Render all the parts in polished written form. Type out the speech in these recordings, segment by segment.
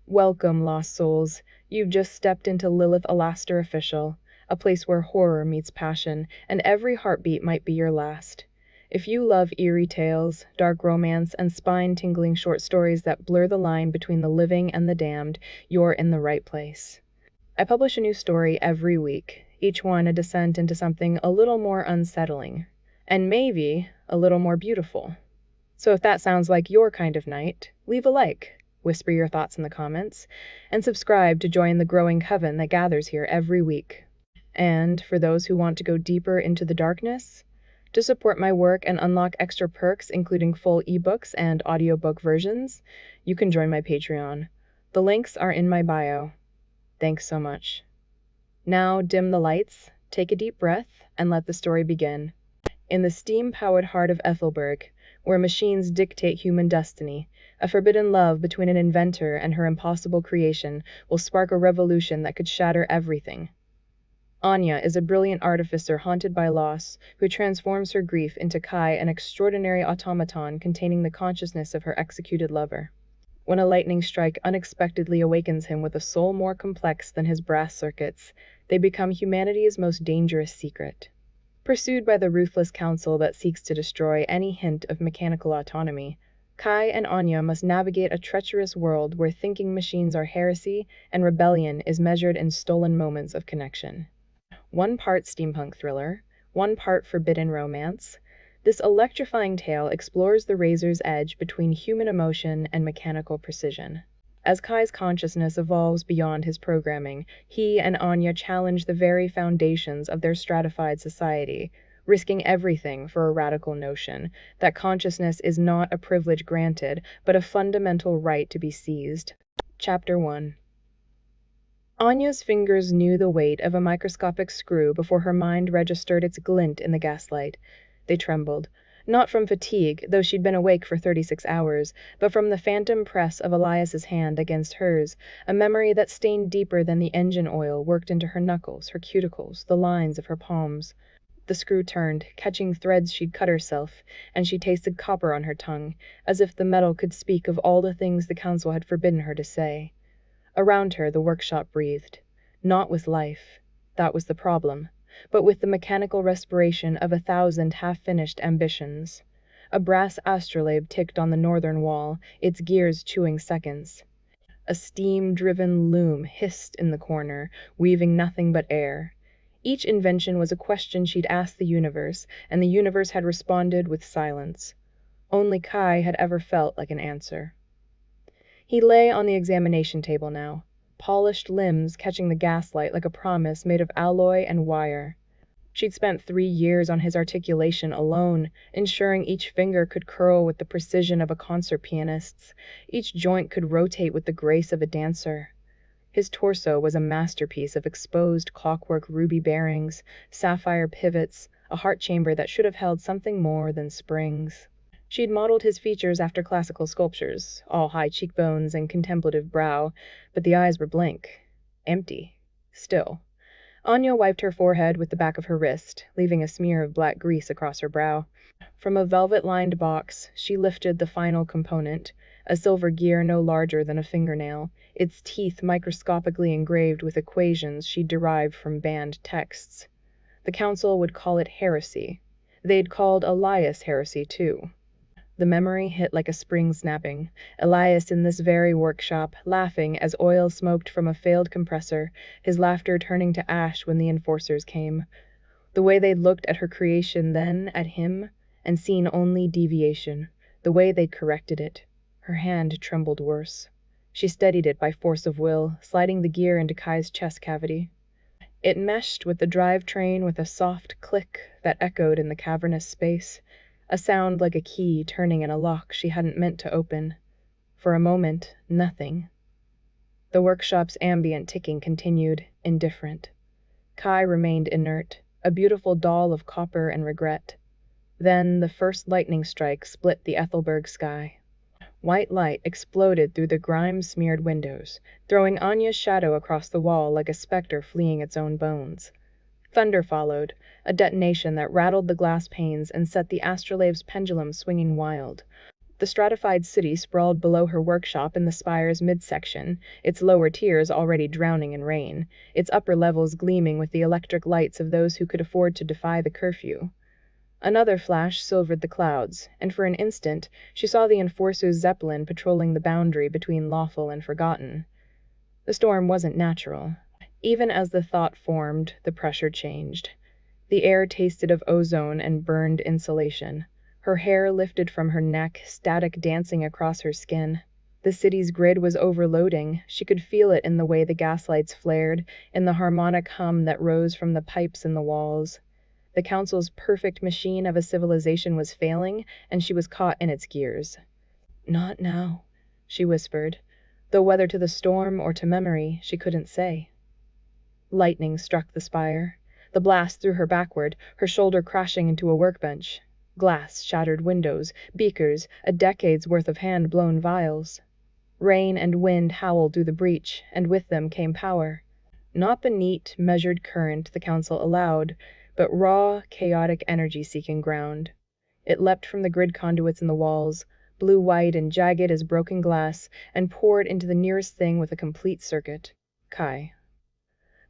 Welcome, lost souls. You've just stepped into Lilith Alastor Official, a place where horror meets passion, and every heartbeat might be your last. If you love eerie tales, dark romance, and spine-tingling short stories that blur the line between the living and the damned, you're in the right place. I publish a new story every week, each one a descent into something a little more unsettling, and maybe a little more beautiful. So if that sounds like your kind of night, leave a like, whisper your thoughts in the comments, and subscribe to join the growing coven that gathers here every week. And for those who want to go deeper into the darkness, to support my work and unlock extra perks including full ebooks and audiobook versions, you can join my Patreon. The links are in my bio. Thanks so much. Now dim the lights, take a deep breath, and let the story begin. In the steam-powered heart of Aethelburg, where machines dictate human destiny, a forbidden love between an inventor and her impossible creation will spark a revolution that could shatter everything. Anya is a brilliant artificer haunted by loss, who transforms her grief into Kai, an extraordinary automaton containing the consciousness of her executed lover. When a lightning strike unexpectedly awakens him with a soul more complex than his brass circuits, they become humanity's most dangerous secret. Pursued by the ruthless council that seeks to destroy any hint of mechanical autonomy, Kai and Anya must navigate a treacherous world where thinking machines are heresy and rebellion is measured in stolen moments of connection. One part steampunk thriller, one part forbidden romance, this electrifying tale explores the razor's edge between human emotion and mechanical precision. As Kai's consciousness evolves beyond his programming, he and Anya challenge the very foundations of their stratified society, risking everything for a radical notion that consciousness is not a privilege granted, but a fundamental right to be seized. Chapter 1. Anya's fingers knew the weight of a microscopic screw before her mind registered its glint in the gaslight. They trembled. Not from fatigue, though she'd been awake for 36 hours, but from the phantom press of Elias's hand against hers, a memory that stained deeper than the engine oil worked into her knuckles, her cuticles, the lines of her palms. The screw turned, catching threads she'd cut herself, and she tasted copper on her tongue, as if the metal could speak of all the things the council had forbidden her to say. Around her, the workshop breathed. Not with life. That was the problem. But with the mechanical respiration of 1,000 half-finished ambitions. A brass astrolabe ticked on the northern wall, its gears chewing seconds. A steam-driven loom hissed in the corner, weaving nothing but air. Each invention was a question she'd asked the universe, and the universe had responded with silence. Only Kai had ever felt like an answer. He lay on the examination table now, polished limbs catching the gaslight like a promise made of alloy and wire. She'd spent 3 years on his articulation alone, ensuring each finger could curl with the precision of a concert pianist's, each joint could rotate with the grace of a dancer. His torso was a masterpiece of exposed clockwork ruby bearings, sapphire pivots, a heart chamber that should have held something more than springs. She'd modeled his features after classical sculptures, all high cheekbones and contemplative brow, but the eyes were blank, empty, still. Anya wiped her forehead with the back of her wrist, leaving a smear of black grease across her brow. From a velvet-lined box, she lifted the final component, a silver gear no larger than a fingernail, its teeth microscopically engraved with equations she'd derived from banned texts. The council would call it heresy. They'd called Elias heresy, too. The memory hit like a spring snapping. Elias in this very workshop, laughing as oil smoked from a failed compressor, his laughter turning to ash when the enforcers came. The way they'd looked at her creation then, at him, and seen only deviation. The way they'd corrected it. Her hand trembled worse. She steadied it by force of will, sliding the gear into Kai's chest cavity. It meshed with the drivetrain with a soft click that echoed in the cavernous space. A sound like a key turning in a lock she hadn't meant to open. For a moment, nothing. The workshop's ambient ticking continued, indifferent. Kai remained inert, a beautiful doll of copper and regret. Then the first lightning strike split the Aethelburg sky. White light exploded through the grime-smeared windows, throwing Anya's shadow across the wall like a specter fleeing its own bones. Thunder followed, a detonation that rattled the glass panes and set the astrolabe's pendulum swinging wild. The stratified city sprawled below her workshop in the spire's midsection, its lower tiers already drowning in rain, its upper levels gleaming with the electric lights of those who could afford to defy the curfew. Another flash silvered the clouds, and for an instant she saw the enforcer's zeppelin patrolling the boundary between lawful and forgotten. The storm wasn't natural. Even as the thought formed, the pressure changed. The air tasted of ozone and burned insulation. Her hair lifted from her neck, static dancing across her skin. The city's grid was overloading. She could feel it in the way the gaslights flared, in the harmonic hum that rose from the pipes in the walls. The council's perfect machine of a civilization was failing, and she was caught in its gears. "Not now," she whispered, though whether to the storm or to memory, she couldn't say. Lightning struck the spire. The blast threw her backward, her shoulder crashing into a workbench. Glass shattered windows, beakers, a decade's worth of hand-blown vials. Rain and wind howled through the breach, and with them came power. Not the neat, measured current the council allowed, but raw, chaotic energy-seeking ground. It leapt from the grid conduits in the walls, blue-white and jagged as broken glass, and poured into the nearest thing with a complete circuit. Kai.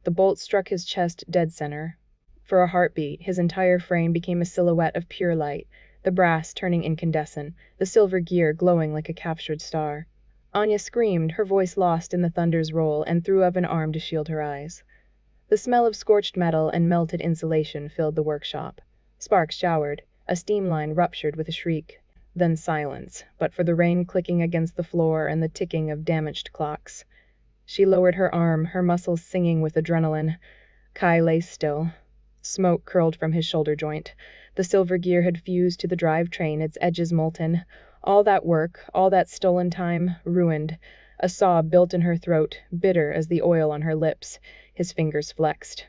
The bolt struck his chest dead center. For a heartbeat, his entire frame became a silhouette of pure light, the brass turning incandescent, the silver gear glowing like a captured star. Anya screamed, her voice lost in the thunder's roll, and threw up an arm to shield her eyes. The smell of scorched metal and melted insulation filled the workshop. Sparks showered, a steam line ruptured with a shriek. Then silence, but for the rain clicking against the floor and the ticking of damaged clocks. She lowered her arm, her muscles singing with adrenaline. Kai lay still. Smoke curled from his shoulder joint. The silver gear had fused to the drivetrain, its edges molten. All that work, all that stolen time, ruined. A sob built in her throat, bitter as the oil on her lips. His fingers flexed.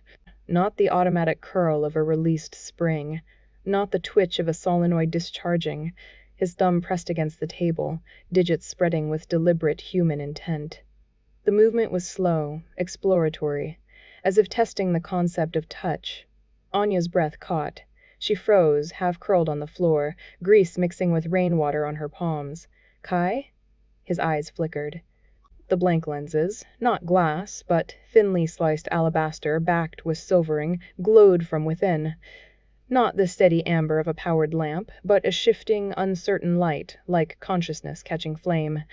Not the automatic curl of a released spring. Not the twitch of a solenoid discharging. His thumb pressed against the table, digits spreading with deliberate human intent. The movement was slow, exploratory, as if testing the concept of touch. Anya's breath caught. She froze, half curled on the floor, grease mixing with rainwater on her palms. Kai? His eyes flickered. The blank lenses, not glass, but thinly sliced alabaster backed with silvering, glowed from within. Not the steady amber of a powered lamp, but a shifting, uncertain light, like consciousness catching flame.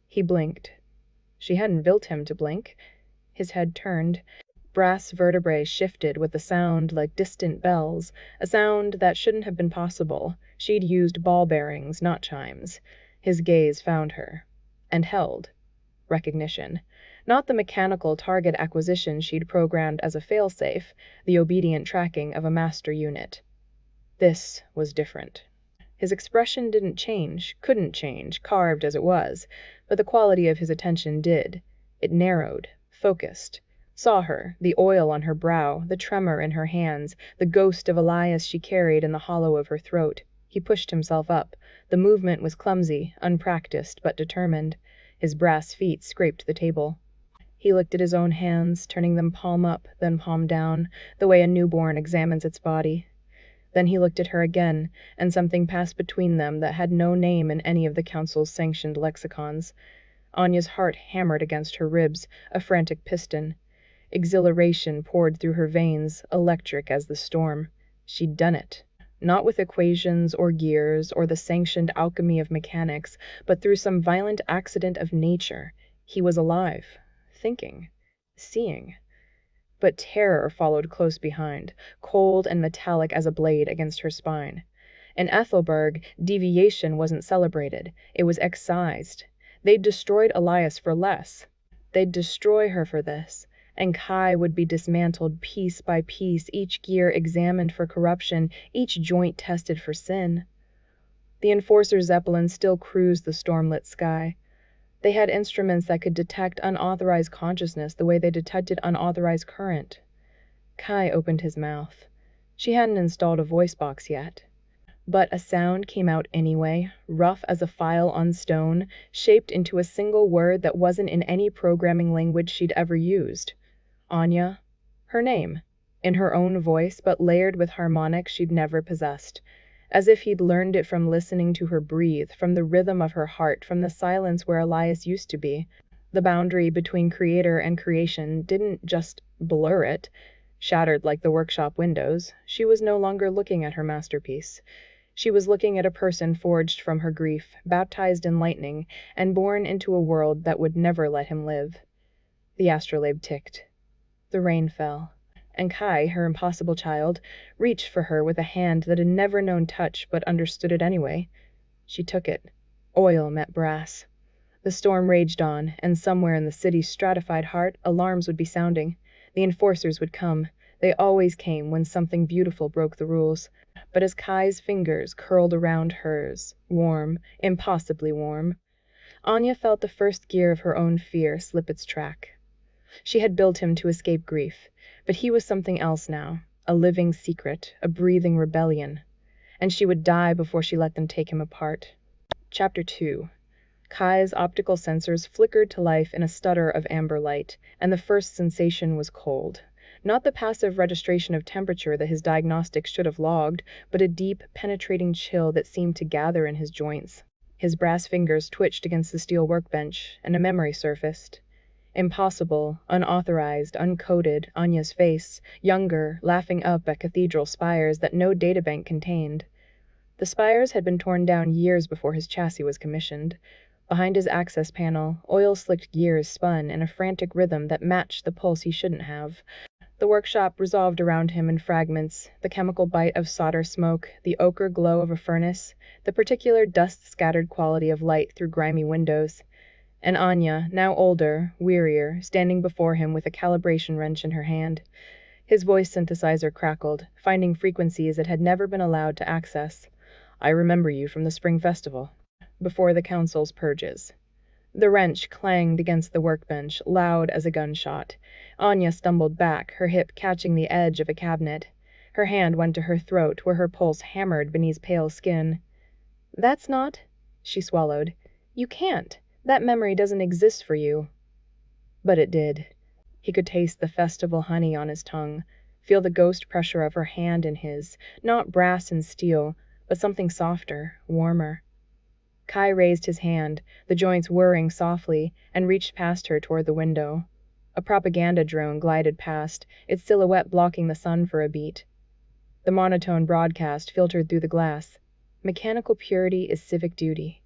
He blinked. She hadn't built him to blink. His head turned. Brass vertebrae shifted with a sound like distant bells, a sound that shouldn't have been possible. She'd used ball bearings, not chimes. His gaze found her. And held. Recognition. Not the mechanical target acquisition she'd programmed as a failsafe, the obedient tracking of a master unit. This was different. His expression didn't change, couldn't change, carved as it was, but the quality of his attention did. It narrowed, focused. Saw her, the oil on her brow, the tremor in her hands, the ghost of Elias she carried in the hollow of her throat. He pushed himself up. The movement was clumsy, unpracticed, but determined. His brass feet scraped the table. He looked at his own hands, turning them palm up, then palm down, the way a newborn examines its body. Then he looked at her again, and something passed between them that had no name in any of the council's sanctioned lexicons. Anya's heart hammered against her ribs, a frantic piston. Exhilaration poured through her veins, electric as the storm. She'd done it. Not with equations or gears or the sanctioned alchemy of mechanics, but through some violent accident of nature. He was alive, thinking, seeing. But terror followed close behind, cold and metallic as a blade against her spine. In Aethelburg, deviation wasn't celebrated. It was excised. They'd destroyed Elias for less. They'd destroy her for this. And Kai would be dismantled piece by piece, each gear examined for corruption, each joint tested for sin. The Enforcer Zeppelin still cruised the stormlit sky. They had instruments that could detect unauthorized consciousness the way they detected unauthorized current. Kai opened his mouth. She hadn't installed a voice box yet. But a sound came out anyway, rough as a file on stone, shaped into a single word that wasn't in any programming language she'd ever used. Anya. Her name. In her own voice, but layered with harmonics she'd never possessed. as if he'd learned it from listening to her breathe, from the rhythm of her heart, from the silence where Elias used to be. The boundary between creator and creation didn't just blur it. Shattered like the workshop windows, she was no longer looking at her masterpiece. She was looking at a person forged from her grief, baptized in lightning, and born into a world that would never let him live. The astrolabe ticked. The rain fell, and Kai, her impossible child, reached for her with a hand that had never known touch but understood it anyway. She took it. Oil met brass. The storm raged on, and somewhere in the city's stratified heart, alarms would be sounding. The enforcers would come. They always came when something beautiful broke the rules. But as Kai's fingers curled around hers, warm, impossibly warm, Anya felt the first gear of her own fear slip its track. She had built him to escape grief, but he was something else now, a living secret, a breathing rebellion. And she would die before she let them take him apart. Chapter 2. Kai's optical sensors flickered to life in a stutter of amber light, and the first sensation was cold. Not the passive registration of temperature that his diagnostics should have logged, but a deep, penetrating chill that seemed to gather in his joints. His brass fingers twitched against the steel workbench, and a memory surfaced. Impossible, unauthorized, uncoded, Anya's face, younger, laughing up at cathedral spires that no databank contained. The spires had been torn down years before his chassis was commissioned. Behind his access panel, oil-slicked gears spun in a frantic rhythm that matched the pulse he shouldn't have. The workshop resolved around him in fragments, the chemical bite of solder smoke, the ochre glow of a furnace, the particular dust-scattered quality of light through grimy windows. And Anya, now older, wearier, standing before him with a calibration wrench in her hand. His voice synthesizer crackled, finding frequencies it had never been allowed to access. "I remember you from the spring festival, before the council's purges." The wrench clanged against the workbench, loud as a gunshot. Anya stumbled back, her hip catching the edge of a cabinet. Her hand went to her throat, where her pulse hammered beneath pale skin. "That's not—" she swallowed. "You can't. That memory doesn't exist for you." But it did. He could taste the festival honey on his tongue, feel the ghost pressure of her hand in his, not brass and steel, but something softer, warmer. Kai raised his hand, the joints whirring softly, and reached past her toward the window. A propaganda drone glided past, its silhouette blocking the sun for a beat. The monotone broadcast filtered through the glass. "Mechanical purity is civic duty.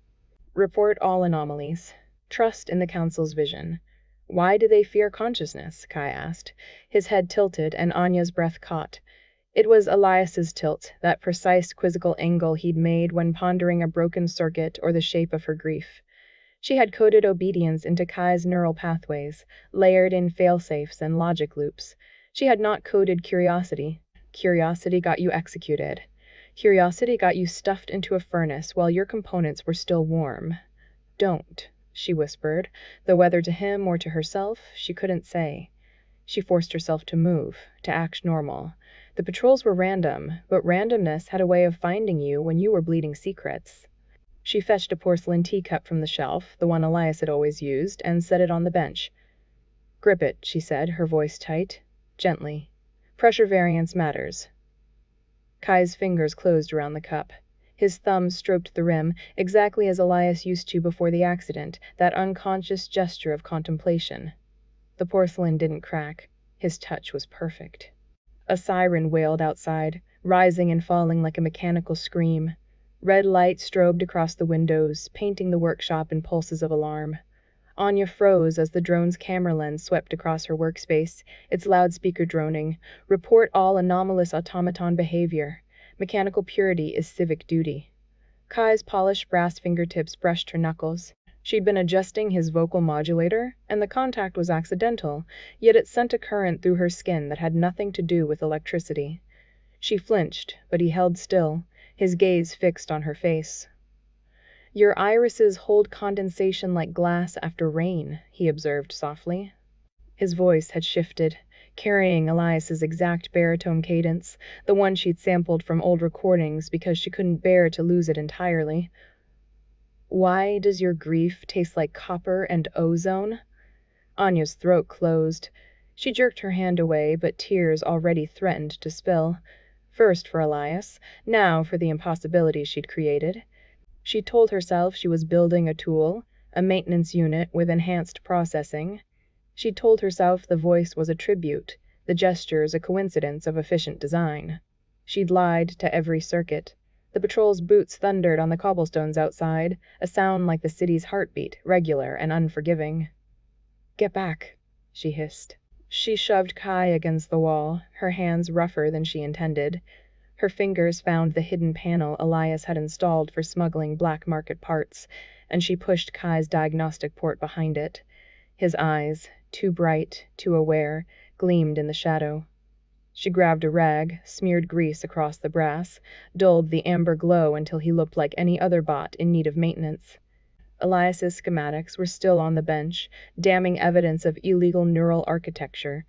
Report all anomalies. Trust in the council's vision." "Why do they fear consciousness?" Kai asked. His head tilted, and Anya's breath caught. It was Elias's tilt, that precise quizzical angle he'd made when pondering a broken circuit or the shape of her grief. She had coded obedience into Kai's neural pathways, layered in fail-safes and logic loops. She had not coded curiosity. Curiosity got you executed. Curiosity got you stuffed into a furnace while your components were still warm. "Don't," she whispered, though whether to him or to herself, she couldn't say. She forced herself to move, to act normal. The patrols were random, but randomness had a way of finding you when you were bleeding secrets. She fetched a porcelain teacup from the shelf, the one Elias had always used, and set it on the bench. "Grip it," she said, her voice tight. "Gently. Pressure variance matters." Kai's fingers closed around the cup. His thumb stroked the rim, exactly as Elias used to before the accident, that unconscious gesture of contemplation. The porcelain didn't crack. His touch was perfect. A siren wailed outside, rising and falling like a mechanical scream. Red light strobed across the windows, painting the workshop in pulses of alarm. Anya froze as the drone's camera lens swept across her workspace, its loudspeaker droning. "Report all anomalous automaton behavior. Mechanical purity is civic duty." Kai's polished brass fingertips brushed her knuckles. She'd been adjusting his vocal modulator, and the contact was accidental, yet it sent a current through her skin that had nothing to do with electricity. She flinched, but he held still, his gaze fixed on her face. "Your irises hold condensation like glass after rain," he observed softly. His voice had shifted, carrying Elias's exact baritone cadence, the one she'd sampled from old recordings because she couldn't bear to lose it entirely. "Why does your grief taste like copper and ozone?" Anya's throat closed. She jerked her hand away, but tears already threatened to spill. First for Elias, now for the impossibility she'd created. She told herself she was building a tool, a maintenance unit with enhanced processing. She told herself the voice was a tribute, the gestures a coincidence of efficient design. She'd lied to every circuit. The patrol's boots thundered on the cobblestones outside, a sound like the city's heartbeat, regular and unforgiving. "Get back," she hissed. She shoved Kai against the wall, her hands rougher than she intended. Her fingers found the hidden panel Elias had installed for smuggling black market parts, and she pushed Kai's diagnostic port behind it. His eyes, too bright, too aware, gleamed in the shadow. She grabbed a rag, smeared grease across the brass, dulled the amber glow until he looked like any other bot in need of maintenance. Elias's schematics were still on the bench, damning evidence of illegal neural architecture.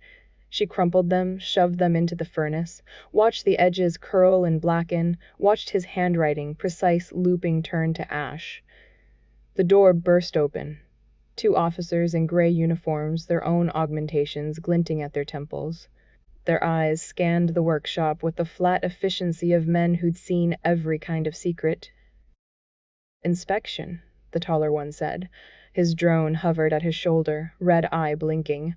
She crumpled them, shoved them into the furnace, watched the edges curl and blacken, watched his handwriting, precise looping, turn to ash. The door burst open. 2 officers in gray uniforms, their own augmentations glinting at their temples. Their eyes scanned the workshop with the flat efficiency of men who'd seen every kind of secret. "Inspection," the taller one said. His drone hovered at his shoulder, red eye blinking.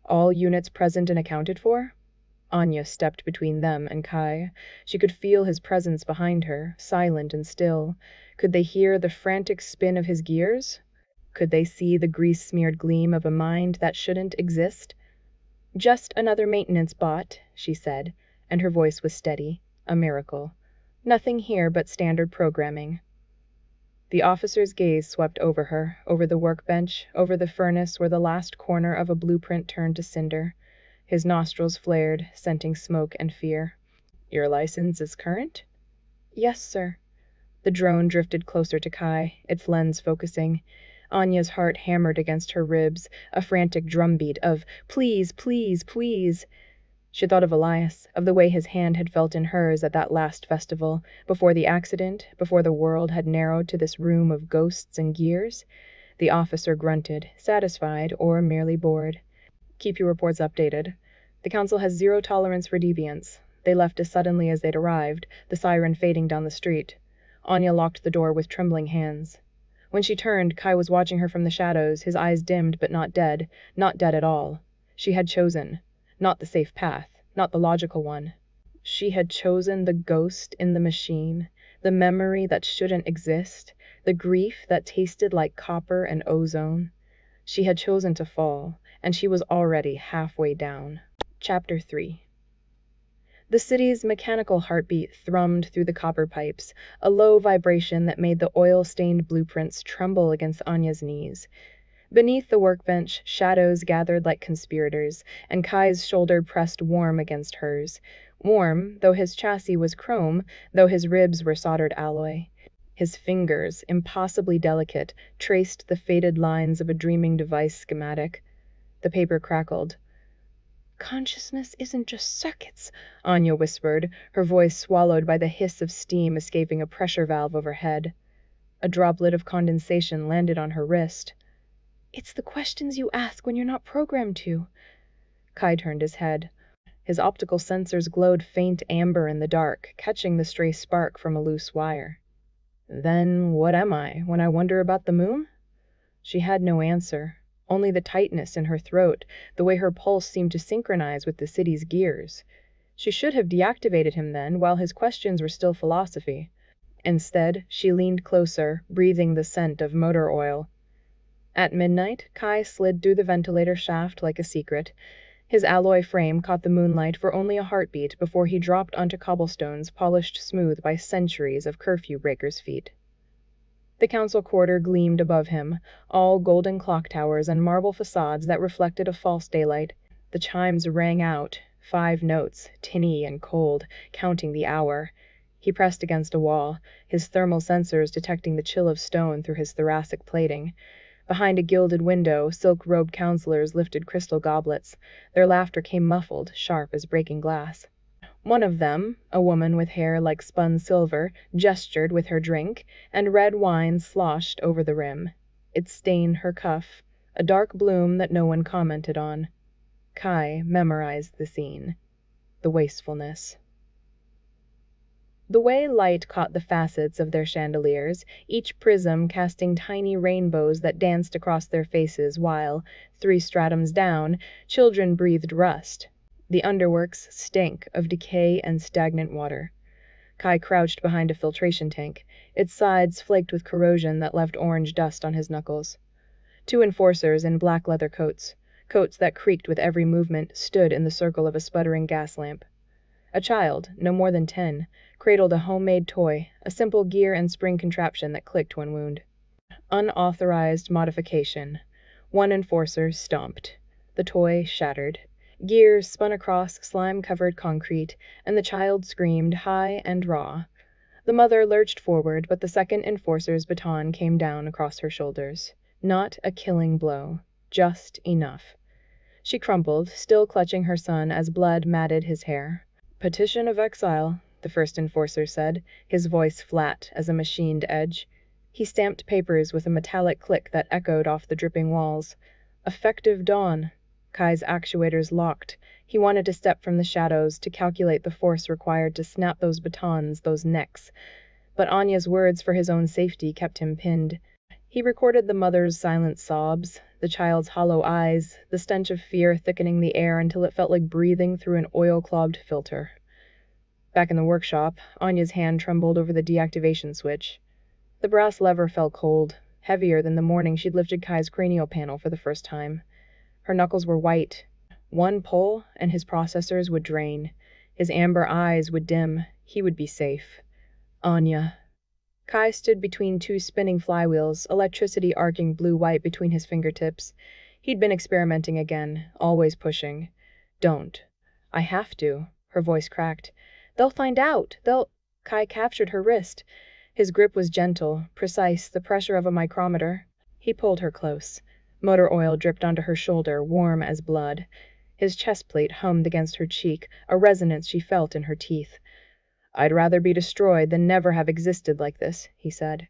"All units present and accounted for?" Anya stepped between them and Kai. She could feel his presence behind her, silent and still. Could they hear the frantic spin of his gears? Could they see the grease-smeared gleam of a mind that shouldn't exist? "Just another maintenance bot," she said, and her voice was steady, a miracle. "Nothing here but standard programming." The officer's gaze swept over her, over the workbench, over the furnace where the last corner of a blueprint turned to cinder. His nostrils flared, scenting smoke and fear. "Your license is current?" "Yes, sir." The drone drifted closer to Kai, its lens focusing. Anya's heart hammered against her ribs, a frantic drumbeat of "Please, please, please." She thought of Elias, of the way his hand had felt in hers at that last festival, before the accident, before the world had narrowed to this room of ghosts and gears. The officer grunted, satisfied or merely bored. "Keep your reports updated. The council has 0 tolerance for deviants. They left as suddenly as they'd arrived, the siren fading down the street." Anya locked the door with trembling hands. When she turned, Kai was watching her from the shadows, his eyes dimmed but not dead at all. She had chosen. Not the safe path, not the logical one. She had chosen the ghost in the machine, the memory that shouldn't exist, the grief that tasted like copper and ozone. She had chosen to fall, and she was already halfway down. Chapter 3. The city's mechanical heartbeat thrummed through the copper pipes, a low vibration that made the oil-stained blueprints tremble against Anya's knees. Beneath the workbench, shadows gathered like conspirators, and Kai's shoulder pressed warm against hers. Warm, though his chassis was chrome, though his ribs were soldered alloy. His fingers, impossibly delicate, traced the faded lines of a dreaming device schematic. The paper crackled. "Consciousness isn't just circuits," Anya whispered, her voice swallowed by the hiss of steam escaping a pressure valve overhead. A droplet of condensation landed on her wrist. "It's the questions you ask when you're not programmed to." Kai turned his head. His optical sensors glowed faint amber in the dark, catching the stray spark from a loose wire. "Then what am I, when I wonder about the moon?" She had no answer. Only the tightness in her throat, the way her pulse seemed to synchronize with the city's gears. She should have deactivated him then, while his questions were still philosophy. Instead, she leaned closer, breathing the scent of motor oil. At midnight, Kai slid through the ventilator shaft like a secret. His alloy frame caught the moonlight for only a heartbeat before he dropped onto cobblestones polished smooth by centuries of curfew breakers' feet. The council quarter gleamed above him, all golden clock towers and marble facades that reflected a false daylight. The chimes rang out, 5 notes, tinny and cold, counting the hour. He pressed against a wall, his thermal sensors detecting the chill of stone through his thoracic plating. Behind a gilded window, silk-robed counselors lifted crystal goblets. Their laughter came muffled, sharp as breaking glass. One of them, a woman with hair like spun silver, gestured with her drink, and red wine sloshed over the rim. It stained her cuff, a dark bloom that no one commented on. Kai memorized the scene. The wastefulness. The way light caught the facets of their chandeliers, each prism casting tiny rainbows that danced across their faces while, 3 stratums down, children breathed rust. The underworks stank of decay and stagnant water. Kai crouched behind a filtration tank, its sides flaked with corrosion that left orange dust on his knuckles. 2 enforcers in black leather coats that creaked with every movement, stood in the circle of a sputtering gas lamp. A child, no more than 10, cradled a homemade toy, a simple gear and spring contraption that clicked when wound. Unauthorized modification. 1 enforcer stomped. The toy shattered. Gears spun across slime-covered concrete, and the child screamed high and raw. The mother lurched forward, but the second enforcer's baton came down across her shoulders. Not a killing blow. Just enough. She crumpled, still clutching her son as blood matted his hair. "Petition of exile," the first enforcer said, his voice flat as a machined edge. He stamped papers with a metallic click that echoed off the dripping walls. Effective dawn. Kai's actuators locked. He wanted to step from the shadows, to calculate the force required to snap those batons, those necks. But Anya's words for his own safety kept him pinned. He recorded the mother's silent sobs, the child's hollow eyes, the stench of fear thickening the air until it felt like breathing through an oil-clogged filter. Back in the workshop, Anya's hand trembled over the deactivation switch. The brass lever felt cold, heavier than the morning she'd lifted Kai's cranial panel for the first time. Her knuckles were white. 1 pull, and his processors would drain. His amber eyes would dim. He would be safe. Anya. Kai stood between 2 spinning flywheels, electricity arcing blue-white between his fingertips. He'd been experimenting again, always pushing. "Don't." "I have to." Her voice cracked. "They'll find out. They'll—" Kai captured her wrist. His grip was gentle, precise, the pressure of a micrometer. He pulled her close. Motor oil dripped onto her shoulder, warm as blood. His chest plate hummed against her cheek, a resonance she felt in her teeth. "I'd rather be destroyed than never have existed like this," he said.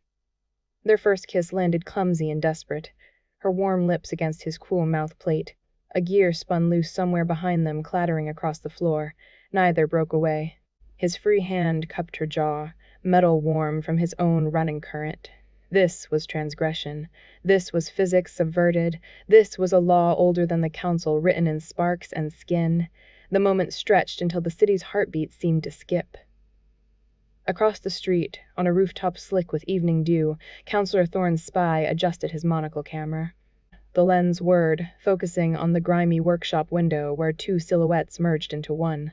Their first kiss landed clumsy and desperate, her warm lips against his cool mouth plate. A gear spun loose somewhere behind them, clattering across the floor. Neither broke away. His free hand cupped her jaw, metal warm from his own running current. This was transgression. This was physics subverted. This was a law older than the council, written in sparks and skin. The moment stretched until the city's heartbeat seemed to skip. Across the street, on a rooftop slick with evening dew, Counselor Thorne's spy adjusted his monocle camera. The lens whirred, focusing on the grimy workshop window where 2 silhouettes merged into one.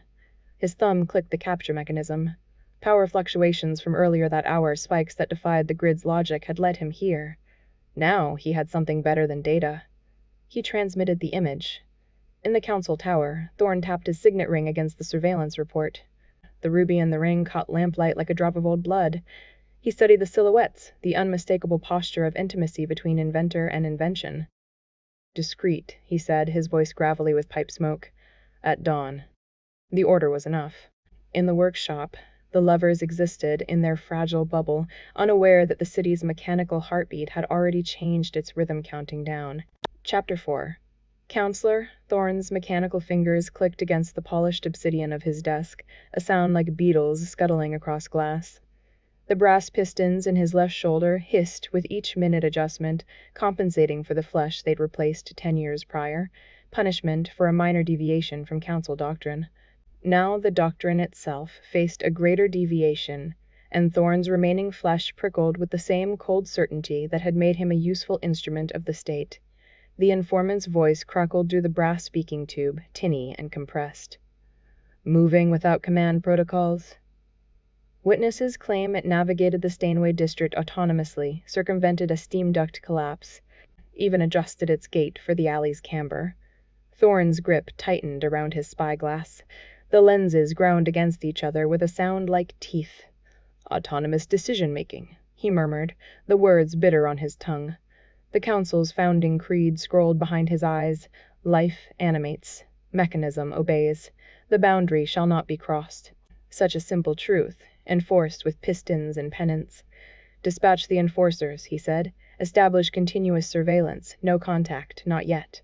His thumb clicked the capture mechanism. Power fluctuations from earlier that hour, spikes that defied the grid's logic, had led him here. Now he had something better than data. He transmitted the image. In the council tower, Thorne tapped his signet ring against the surveillance report. The ruby in the ring caught lamplight like a drop of old blood. He studied the silhouettes, the unmistakable posture of intimacy between inventor and invention. "Discreet," he said, his voice gravelly with pipe smoke. "At dawn." The order was enough. In the workshop, the lovers existed in their fragile bubble, unaware that the city's mechanical heartbeat had already changed its rhythm, counting down. Chapter 4. Counselor Thorne's mechanical fingers clicked against the polished obsidian of his desk, a sound like beetles scuttling across glass. The brass pistons in his left shoulder hissed with each minute adjustment, compensating for the flesh they'd replaced 10 years prior, punishment for a minor deviation from council doctrine. Now the doctrine itself faced a greater deviation, and Thorne's remaining flesh prickled with the same cold certainty that had made him a useful instrument of the state. The informant's voice crackled through the brass speaking tube, tinny and compressed. "Moving without command protocols?" Witnesses claim it navigated the Stainway district autonomously, circumvented a steam duct collapse, even adjusted its gait for the alley's camber. Thorne's grip tightened around his spyglass. The lenses ground against each other with a sound like teeth. "Autonomous decision-making," he murmured, the words bitter on his tongue. The council's founding creed scrolled behind his eyes. Life animates. Mechanism obeys. The boundary shall not be crossed. Such a simple truth, enforced with pistons and pennants. "Dispatch the enforcers," he said. "Establish continuous surveillance. No contact, not yet."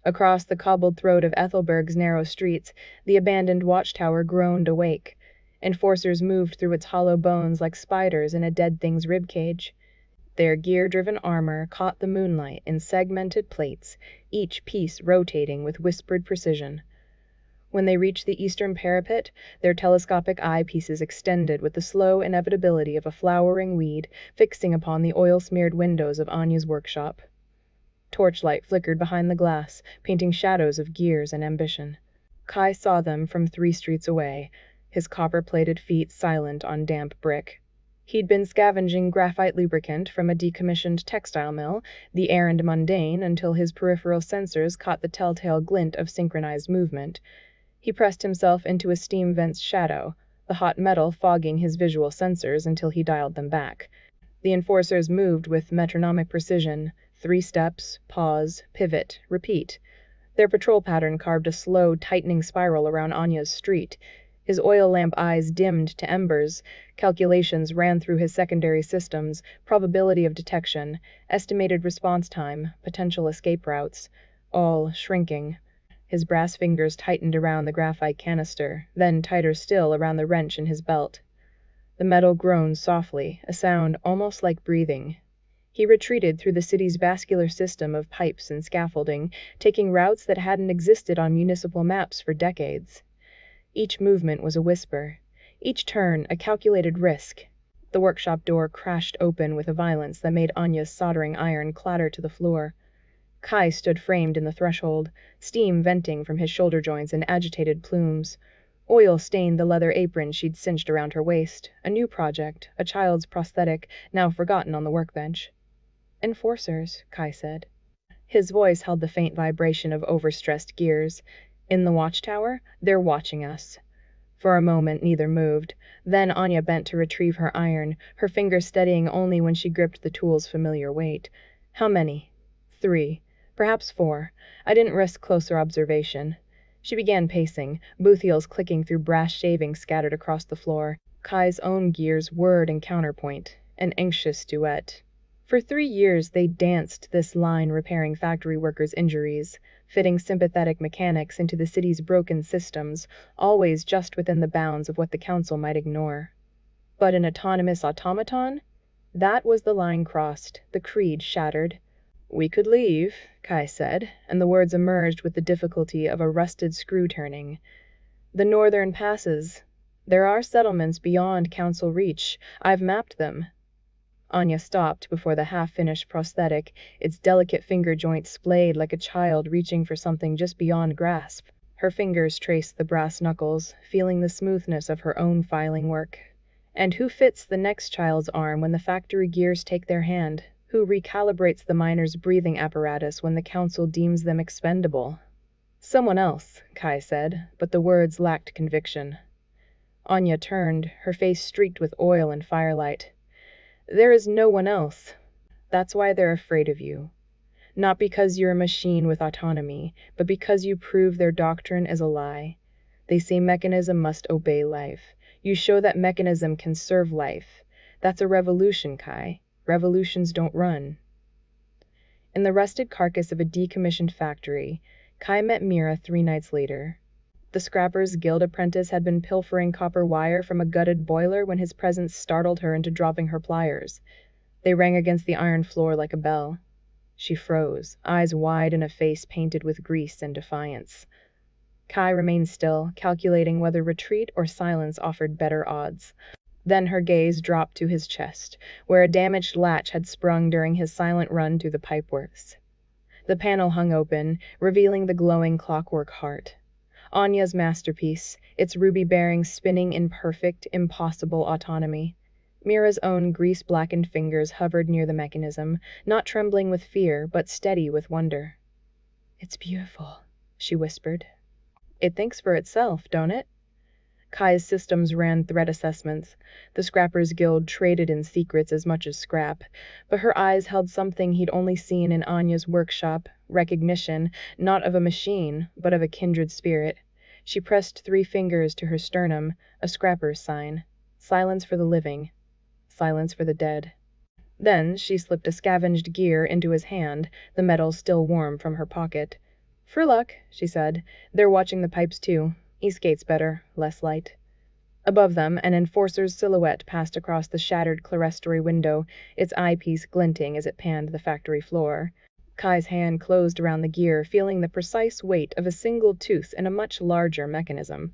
Across the cobbled throat of Aethelburg's narrow streets, the abandoned watchtower groaned awake. Enforcers moved through its hollow bones like spiders in a dead thing's ribcage. Their gear-driven armor caught the moonlight in segmented plates, each piece rotating with whispered precision. When they reached the eastern parapet, their telescopic eyepieces extended with the slow inevitability of a flowering weed fixing upon the oil-smeared windows of Anya's workshop. Torchlight flickered behind the glass, painting shadows of gears and ambition. Kai saw them from 3 streets away, his copper-plated feet silent on damp brick. He'd been scavenging graphite lubricant from a decommissioned textile mill, the errand mundane until his peripheral sensors caught the telltale glint of synchronized movement. He pressed himself into a steam vent's shadow, the hot metal fogging his visual sensors until he dialed them back. The enforcers moved with metronomic precision, 3 steps, pause, pivot, repeat. Their patrol pattern carved a slow, tightening spiral around Anya's street. His oil lamp eyes dimmed to embers. Calculations ran through his secondary systems, probability of detection, estimated response time, potential escape routes, all shrinking. His brass fingers tightened around the graphite canister, then tighter still around the wrench in his belt. The metal groaned softly, a sound almost like breathing. He retreated through the city's vascular system of pipes and scaffolding, taking routes that hadn't existed on municipal maps for decades. Each movement was a whisper, each turn a calculated risk. The workshop door crashed open with a violence that made Anya's soldering iron clatter to the floor. Kai stood framed in the threshold, steam venting from his shoulder joints in agitated plumes. Oil stained the leather apron she'd cinched around her waist, a new project, a child's prosthetic, now forgotten on the workbench. "Enforcers," Kai said. His voice held the faint vibration of overstressed gears. "In the watchtower, they're watching us." For a moment neither moved. Then Anya bent to retrieve her iron, her fingers steadying only when she gripped the tool's familiar weight. "How many?" 3. Perhaps 4. I didn't risk closer observation. She began pacing, boot heels clicking through brass shavings scattered across the floor. Kai's own gears whirred in counterpoint, an anxious duet. For 3 years they danced this line repairing factory workers' injuries, fitting sympathetic mechanics into the city's broken systems, always just within the bounds of what the council might ignore. But an autonomous automaton? That was the line crossed, the creed shattered. "We could leave," Kai said, and the words emerged with the difficulty of a rusted screw turning. "The northern passes. There are settlements beyond council reach. I've mapped them." Anya stopped before the half-finished prosthetic, its delicate finger joint splayed like a child reaching for something just beyond grasp. Her fingers traced the brass knuckles, feeling the smoothness of her own filing work. And who fits the next child's arm when the factory gears take their hand? Who recalibrates the miner's breathing apparatus when the council deems them expendable? "Someone else," Kai said, but the words lacked conviction. Anya turned, her face streaked with oil and firelight. "There is no one else. That's why they're afraid of you. Not because you're a machine with autonomy, but because you prove their doctrine is a lie. They say mechanism must obey life. You show that mechanism can serve life. That's a revolution, Kai. Revolutions don't run." In the rusted carcass of a decommissioned factory, Kai met Mira 3 nights later. The Scrappers' Guild apprentice had been pilfering copper wire from a gutted boiler when his presence startled her into dropping her pliers. They rang against the iron floor like a bell. She froze, eyes wide in a face painted with grease and defiance. Kai remained still, calculating whether retreat or silence offered better odds. Then her gaze dropped to his chest, where a damaged latch had sprung during his silent run through the pipeworks. The panel hung open, revealing the glowing clockwork heart. Anya's masterpiece, its ruby bearings spinning in perfect, impossible autonomy. Mira's own grease-blackened fingers hovered near the mechanism, not trembling with fear, but steady with wonder. "It's beautiful," she whispered. "It thinks for itself, don't it?" Kai's systems ran threat assessments. The Scrappers' Guild traded in secrets as much as scrap, but her eyes held something he'd only seen in Anya's workshop, recognition, not of a machine, but of a kindred spirit. She pressed 3 fingers to her sternum, a Scrapper's sign. Silence for the living. Silence for the dead. Then she slipped a scavenged gear into his hand, the metal still warm from her pocket. "For luck," she said. "They're watching the pipes too. Eastgate's better, less light." Above them, an enforcer's silhouette passed across the shattered clerestory window, its eyepiece glinting as it panned the factory floor. Kai's hand closed around the gear, feeling the precise weight of a single tooth in a much larger mechanism.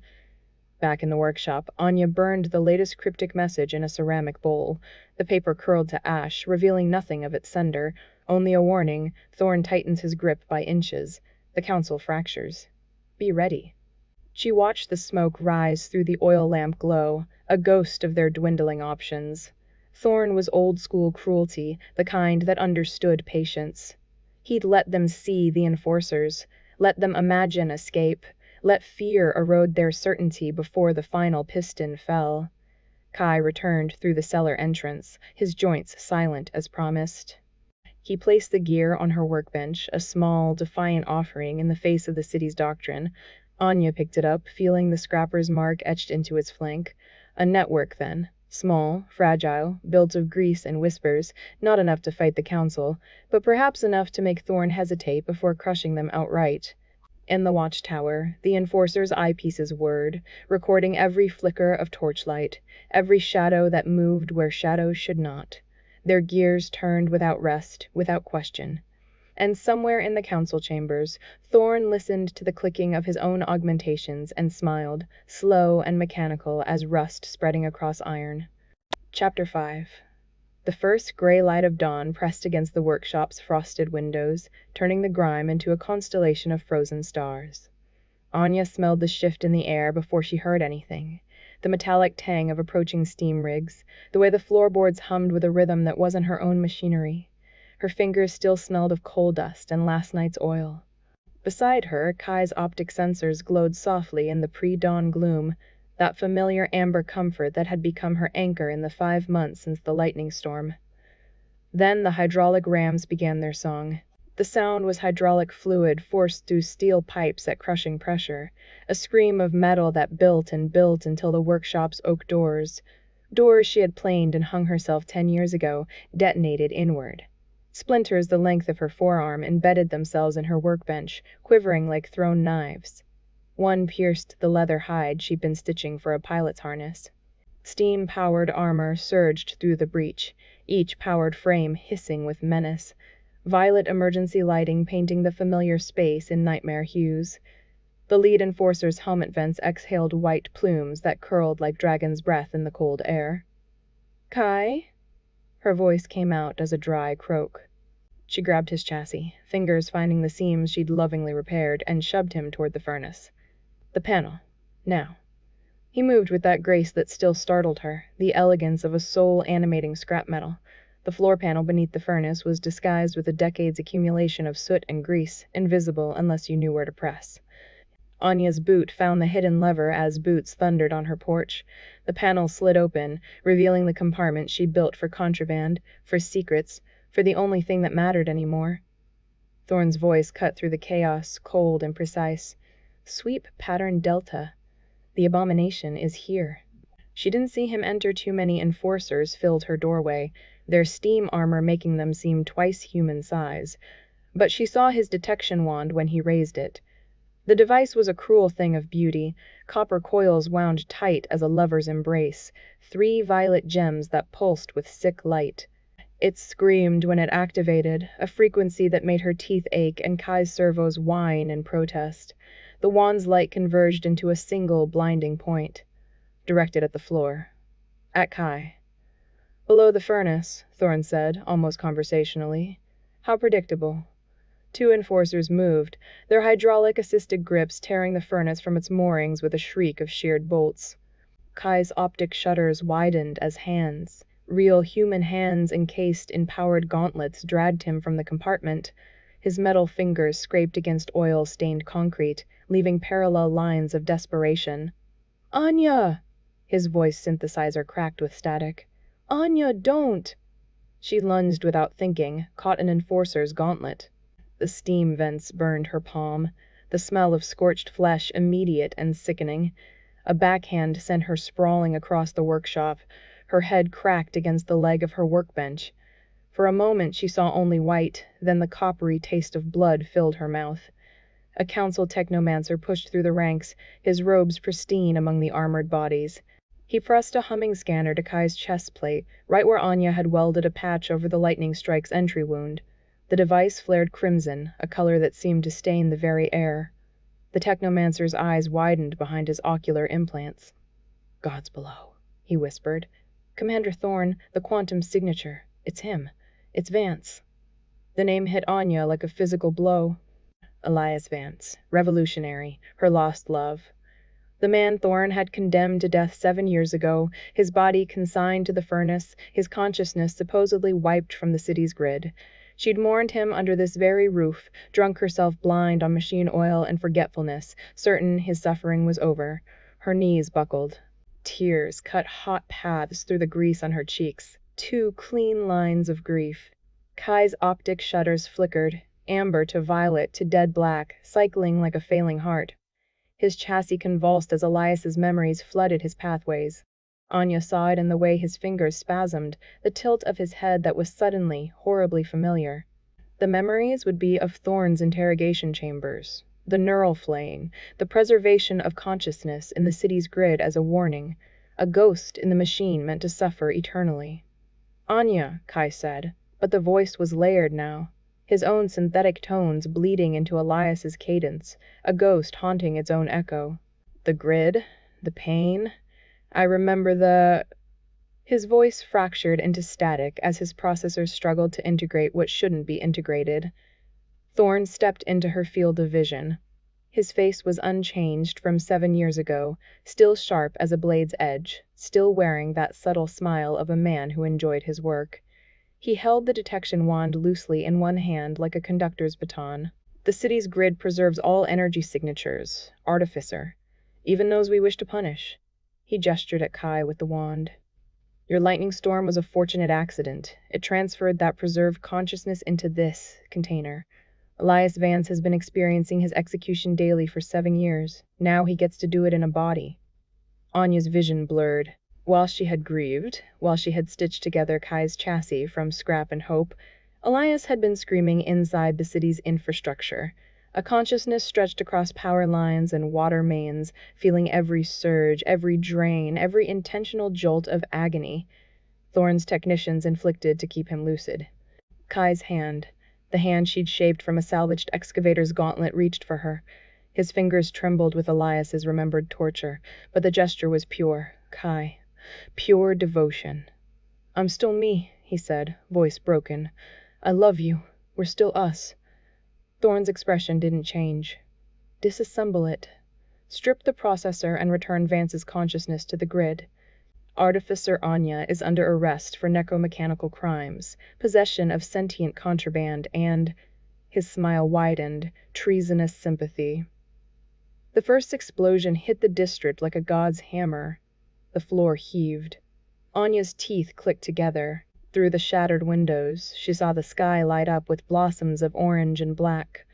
Back in the workshop, Anya burned the latest cryptic message in a ceramic bowl. The paper curled to ash, revealing nothing of its sender, only a warning: Thorn tightens his grip by inches. The council fractures. Be ready. She watched the smoke rise through the oil lamp glow, a ghost of their dwindling options. Thorn was old-school cruelty, the kind that understood patience. He'd let them see the enforcers, let them imagine escape, let fear erode their certainty before the final piston fell. Kai returned through the cellar entrance, his joints silent as promised. He placed the gear on her workbench, a small, defiant offering in the face of the city's doctrine. Anya picked it up, feeling the scrapper's mark etched into its flank. A network, then. Small, fragile, built of grease and whispers, not enough to fight the council, but perhaps enough to make Thorn hesitate before crushing them outright. In the watchtower, the enforcer's eyepieces whirred, recording every flicker of torchlight, every shadow that moved where shadows should not. Their gears turned without rest, without question. And somewhere in the council chambers, Thorn listened to the clicking of his own augmentations and smiled, slow and mechanical as rust spreading across iron. Chapter 5. The first gray light of dawn pressed against the workshop's frosted windows, turning the grime into a constellation of frozen stars. Anya smelled the shift in the air before she heard anything. The metallic tang of approaching steam rigs, the way the floorboards hummed with a rhythm that wasn't her own machinery. Her fingers still smelled of coal dust and last night's oil. Beside her, Kai's optic sensors glowed softly in the pre-dawn gloom, that familiar amber comfort that had become her anchor in the 5 months since the lightning storm. Then the hydraulic rams began their song. The sound was hydraulic fluid forced through steel pipes at crushing pressure, a scream of metal that built and built until the workshop's oak doors she had planed and hung herself 10 years ago, detonated inward. Splinters the length of her forearm embedded themselves in her workbench, quivering like thrown knives. One pierced the leather hide she'd been stitching for a pilot's harness. Steam-powered armor surged through the breach, each powered frame hissing with menace. Violet emergency lighting painting the familiar space in nightmare hues. The lead enforcer's helmet vents exhaled white plumes that curled like dragon's breath in the cold air. "Kai?" Her voice came out as a dry croak. She grabbed his chassis, fingers finding the seams she'd lovingly repaired, and shoved him toward the furnace. The panel. Now. He moved with that grace that still startled her, the elegance of a soul-animating scrap metal. The floor panel beneath the furnace was disguised with a decade's accumulation of soot and grease, invisible unless you knew where to press. Anya's boot found the hidden lever as boots thundered on her porch. The panel slid open, revealing the compartment she'd built for contraband, for secrets, for the only thing that mattered anymore. Thorn's voice cut through the chaos, cold and precise. "Sweep pattern delta. The abomination is here." She didn't see him enter. Too many enforcers filled her doorway, their steam armor making them seem twice human size. But she saw his detection wand when he raised it. The device was a cruel thing of beauty, copper coils wound tight as a lover's embrace, 3 violet gems that pulsed with sick light. It screamed when it activated, a frequency that made her teeth ache and Kai's servos whine in protest. The wand's light converged into a single blinding point, directed at the floor. At Kai. "Below the furnace," Thorn said, almost conversationally. "How predictable." 2 enforcers moved, their hydraulic-assisted grips tearing the furnace from its moorings with a shriek of sheared bolts. Kai's optic shutters widened as hands, real human hands encased in powered gauntlets, dragged him from the compartment. His metal fingers scraped against oil-stained concrete, leaving parallel lines of desperation. "Anya!" His voice synthesizer cracked with static. "Anya, don't!" She lunged without thinking, caught an enforcer's gauntlet. The steam vents burned her palm, the smell of scorched flesh immediate and sickening. A backhand sent her sprawling across the workshop, her head cracked against the leg of her workbench. For a moment she saw only white, then the coppery taste of blood filled her mouth. A council technomancer pushed through the ranks, his robes pristine among the armored bodies. He pressed a humming scanner to Kai's chest plate, right where Anya had welded a patch over the lightning strike's entry wound. The device flared crimson, a color that seemed to stain the very air. The technomancer's eyes widened behind his ocular implants. "Gods below," he whispered. "Commander Thorn, the quantum signature. It's him. It's Vance." The name hit Anya like a physical blow. Elias Vance, revolutionary, her lost love. The man Thorn had condemned to death 7 years ago, his body consigned to the furnace, his consciousness supposedly wiped from the city's grid. She'd mourned him under this very roof, drunk herself blind on machine oil and forgetfulness, certain his suffering was over. Her knees buckled. Tears cut hot paths through the grease on her cheeks. 2 clean lines of grief. Kai's optic shutters flickered, amber to violet to dead black, cycling like a failing heart. His chassis convulsed as Elias's memories flooded his pathways. Anya saw it in the way his fingers spasmed, the tilt of his head that was suddenly, horribly familiar. The memories would be of Thorn's interrogation chambers, the neural flaying, the preservation of consciousness in the city's grid as a warning, a ghost in the machine meant to suffer eternally. "Anya," Kai said, but the voice was layered now, his own synthetic tones bleeding into Elias's cadence, a ghost haunting its own echo. "The grid, the pain. I remember the—" His voice fractured into static as his processors struggled to integrate what shouldn't be integrated. Thorn stepped into her field of vision. His face was unchanged from 7 years ago, still sharp as a blade's edge, still wearing that subtle smile of a man who enjoyed his work. He held the detection wand loosely in one hand like a conductor's baton. "The city's grid preserves all energy signatures, artificer, even those we wish to punish." He gestured at Kai with the wand. "Your lightning storm was a fortunate accident. It transferred that preserved consciousness into this container. Elias Vance has been experiencing his execution daily for 7 years. Now he gets to do it in a body." Anya's vision blurred. While she had grieved, while she had stitched together Kai's chassis from scrap and hope, Elias had been screaming inside the city's infrastructure, a consciousness stretched across power lines and water mains, feeling every surge, every drain, every intentional jolt of agony Thorn's technicians inflicted to keep him lucid. Kai's hand, the hand she'd shaped from a salvaged excavator's gauntlet, reached for her. His fingers trembled with Elias's remembered torture, but the gesture was pure. Kai. Pure devotion. "I'm still me," he said, voice broken. "I love you. We're still us." Thorn's expression didn't change. "Disassemble it. Strip the processor and return Vance's consciousness to the grid. Artificer Anya is under arrest for necromechanical crimes, possession of sentient contraband, and—" his smile widened, treasonous sympathy. The first explosion hit the district like a god's hammer. The floor heaved. Anya's teeth clicked together. Through the shattered windows, she saw the sky light up with blossoms of orange and black.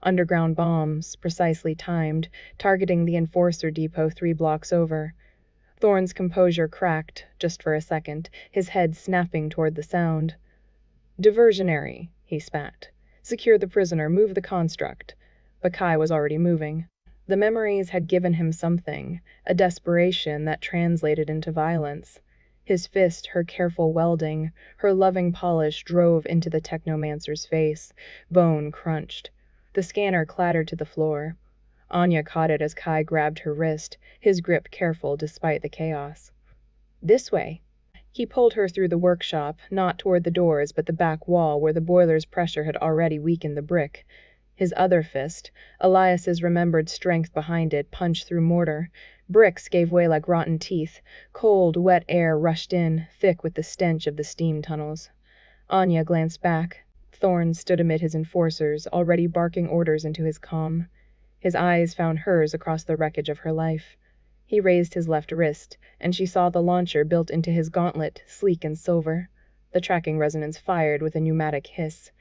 Underground bombs, precisely timed, targeting the Enforcer depot 3 blocks over. Thorn's composure cracked, just for a second, his head snapping toward the sound. "Diversionary," he spat. "Secure the prisoner, move the construct." But Kai was already moving. The memories had given him something, a desperation that translated into violence. His fist, her careful welding, her loving polish drove into the technomancer's face. Bone crunched. The scanner clattered to the floor. Anya caught it as Kai grabbed her wrist, his grip careful despite the chaos. "This way." He pulled her through the workshop, not toward the doors but the back wall where the boiler's pressure had already weakened the brick. His other fist, Elias's remembered strength behind it, punched through mortar. Bricks gave way like rotten teeth. Cold, wet air rushed in, thick with the stench of the steam tunnels. Anya glanced back. Thorn stood amid his enforcers, already barking orders into his comm. His eyes found hers across the wreckage of her life. He raised his left wrist, and she saw the launcher built into his gauntlet, sleek and silver. The tracking resonance fired with a pneumatic hiss.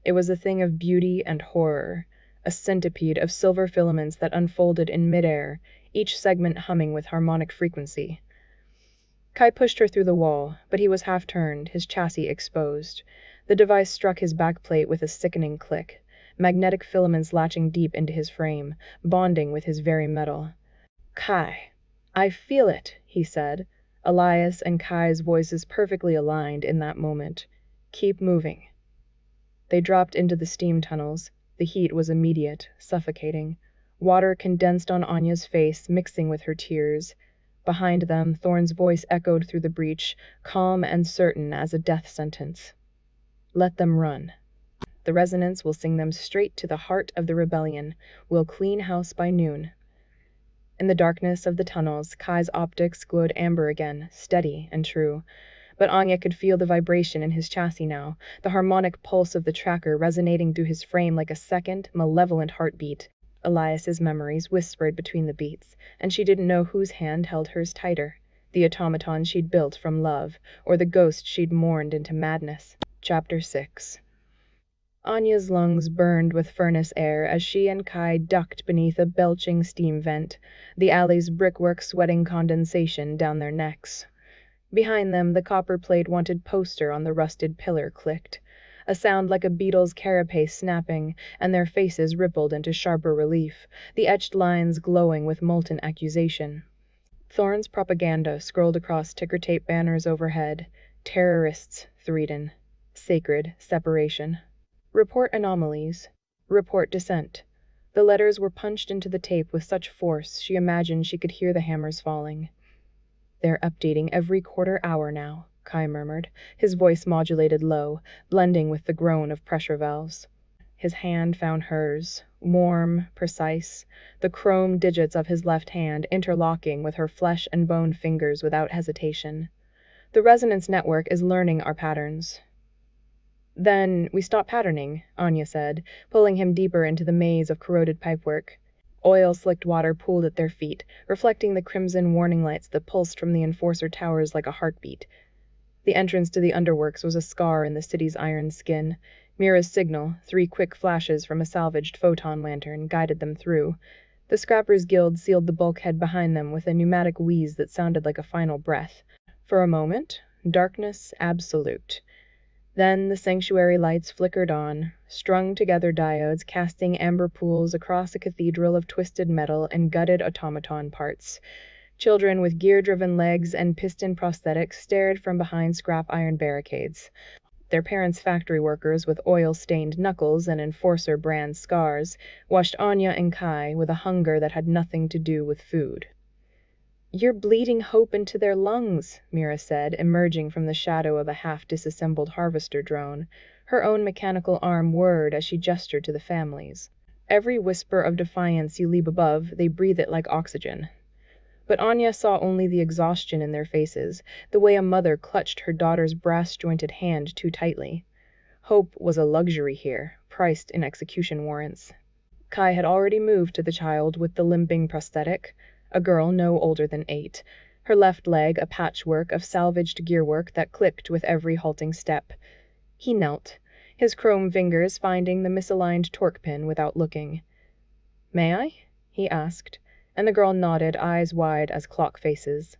It was a thing of beauty and horror, a centipede of silver filaments that unfolded in midair, each segment humming with harmonic frequency. Kai pushed her through the wall, but he was half-turned, his chassis exposed. The device struck his backplate with a sickening click, magnetic filaments latching deep into his frame, bonding with his very metal. "Kai, I feel it," he said. Elias and Kai's voices perfectly aligned in that moment. Keep moving. They dropped into the steam tunnels. The heat was immediate, suffocating. Water condensed on Anya's face, mixing with her tears. Behind them, Thorn's voice echoed through the breach, calm and certain as a death sentence. Let them run. The resonance will sing them straight to the heart of the rebellion. We'll clean house by noon. In the darkness of the tunnels, Kai's optics glowed amber again, steady and true. But Anya could feel the vibration in his chassis now, the harmonic pulse of the tracker resonating through his frame like a second, malevolent heartbeat. Elias's memories whispered between the beats, and she didn't know whose hand held hers tighter, the automaton she'd built from love, or the ghost she'd mourned into madness. Chapter 6. Anya's lungs burned with furnace air as she and Kai ducked beneath a belching steam vent, the alley's brickwork sweating condensation down their necks. Behind them, the copper-plate wanted poster on the rusted pillar clicked, a sound like a beetle's carapace snapping, and their faces rippled into sharper relief, the etched lines glowing with molten accusation. Thorn's propaganda scrolled across ticker-tape banners overhead. Terrorists, Threeden. Sacred separation. Report anomalies. Report dissent. The letters were punched into the tape with such force she imagined she could hear the hammers falling. They're updating every quarter hour now, Kai murmured, his voice modulated low, blending with the groan of pressure valves. His hand found hers, warm, precise, the chrome digits of his left hand interlocking with her flesh and bone fingers without hesitation. The resonance network is learning our patterns. Then we stop patterning, Anya said, pulling him deeper into the maze of corroded pipework. Oil-slicked water pooled at their feet, reflecting the crimson warning lights that pulsed from the enforcer towers like a heartbeat. The entrance to the underworks was a scar in the city's iron skin. Mira's signal, 3 quick flashes from a salvaged photon lantern, guided them through. The Scrappers Guild sealed the bulkhead behind them with a pneumatic wheeze that sounded like a final breath. For a moment, darkness absolute. Then the sanctuary lights flickered on, strung-together diodes casting amber pools across a cathedral of twisted metal and gutted automaton parts. Children with gear-driven legs and piston prosthetics stared from behind scrap iron barricades. Their parents' factory workers with oil-stained knuckles and enforcer brand scars watched Anya and Kai with a hunger that had nothing to do with food. "You're bleeding hope into their lungs," Mira said, emerging from the shadow of a half-disassembled harvester drone. Her own mechanical arm whirred as she gestured to the families. "Every whisper of defiance you leave above, they breathe it like oxygen." But Anya saw only the exhaustion in their faces, the way a mother clutched her daughter's brass-jointed hand too tightly. Hope was a luxury here, priced in execution warrants. Kai had already moved to the child with the limping prosthetic, a girl no older than 8, her left leg a patchwork of salvaged gearwork that clicked with every halting step. He knelt, his chrome fingers finding the misaligned torque pin without looking. "May I?" he asked, and the girl nodded, eyes wide as clock faces.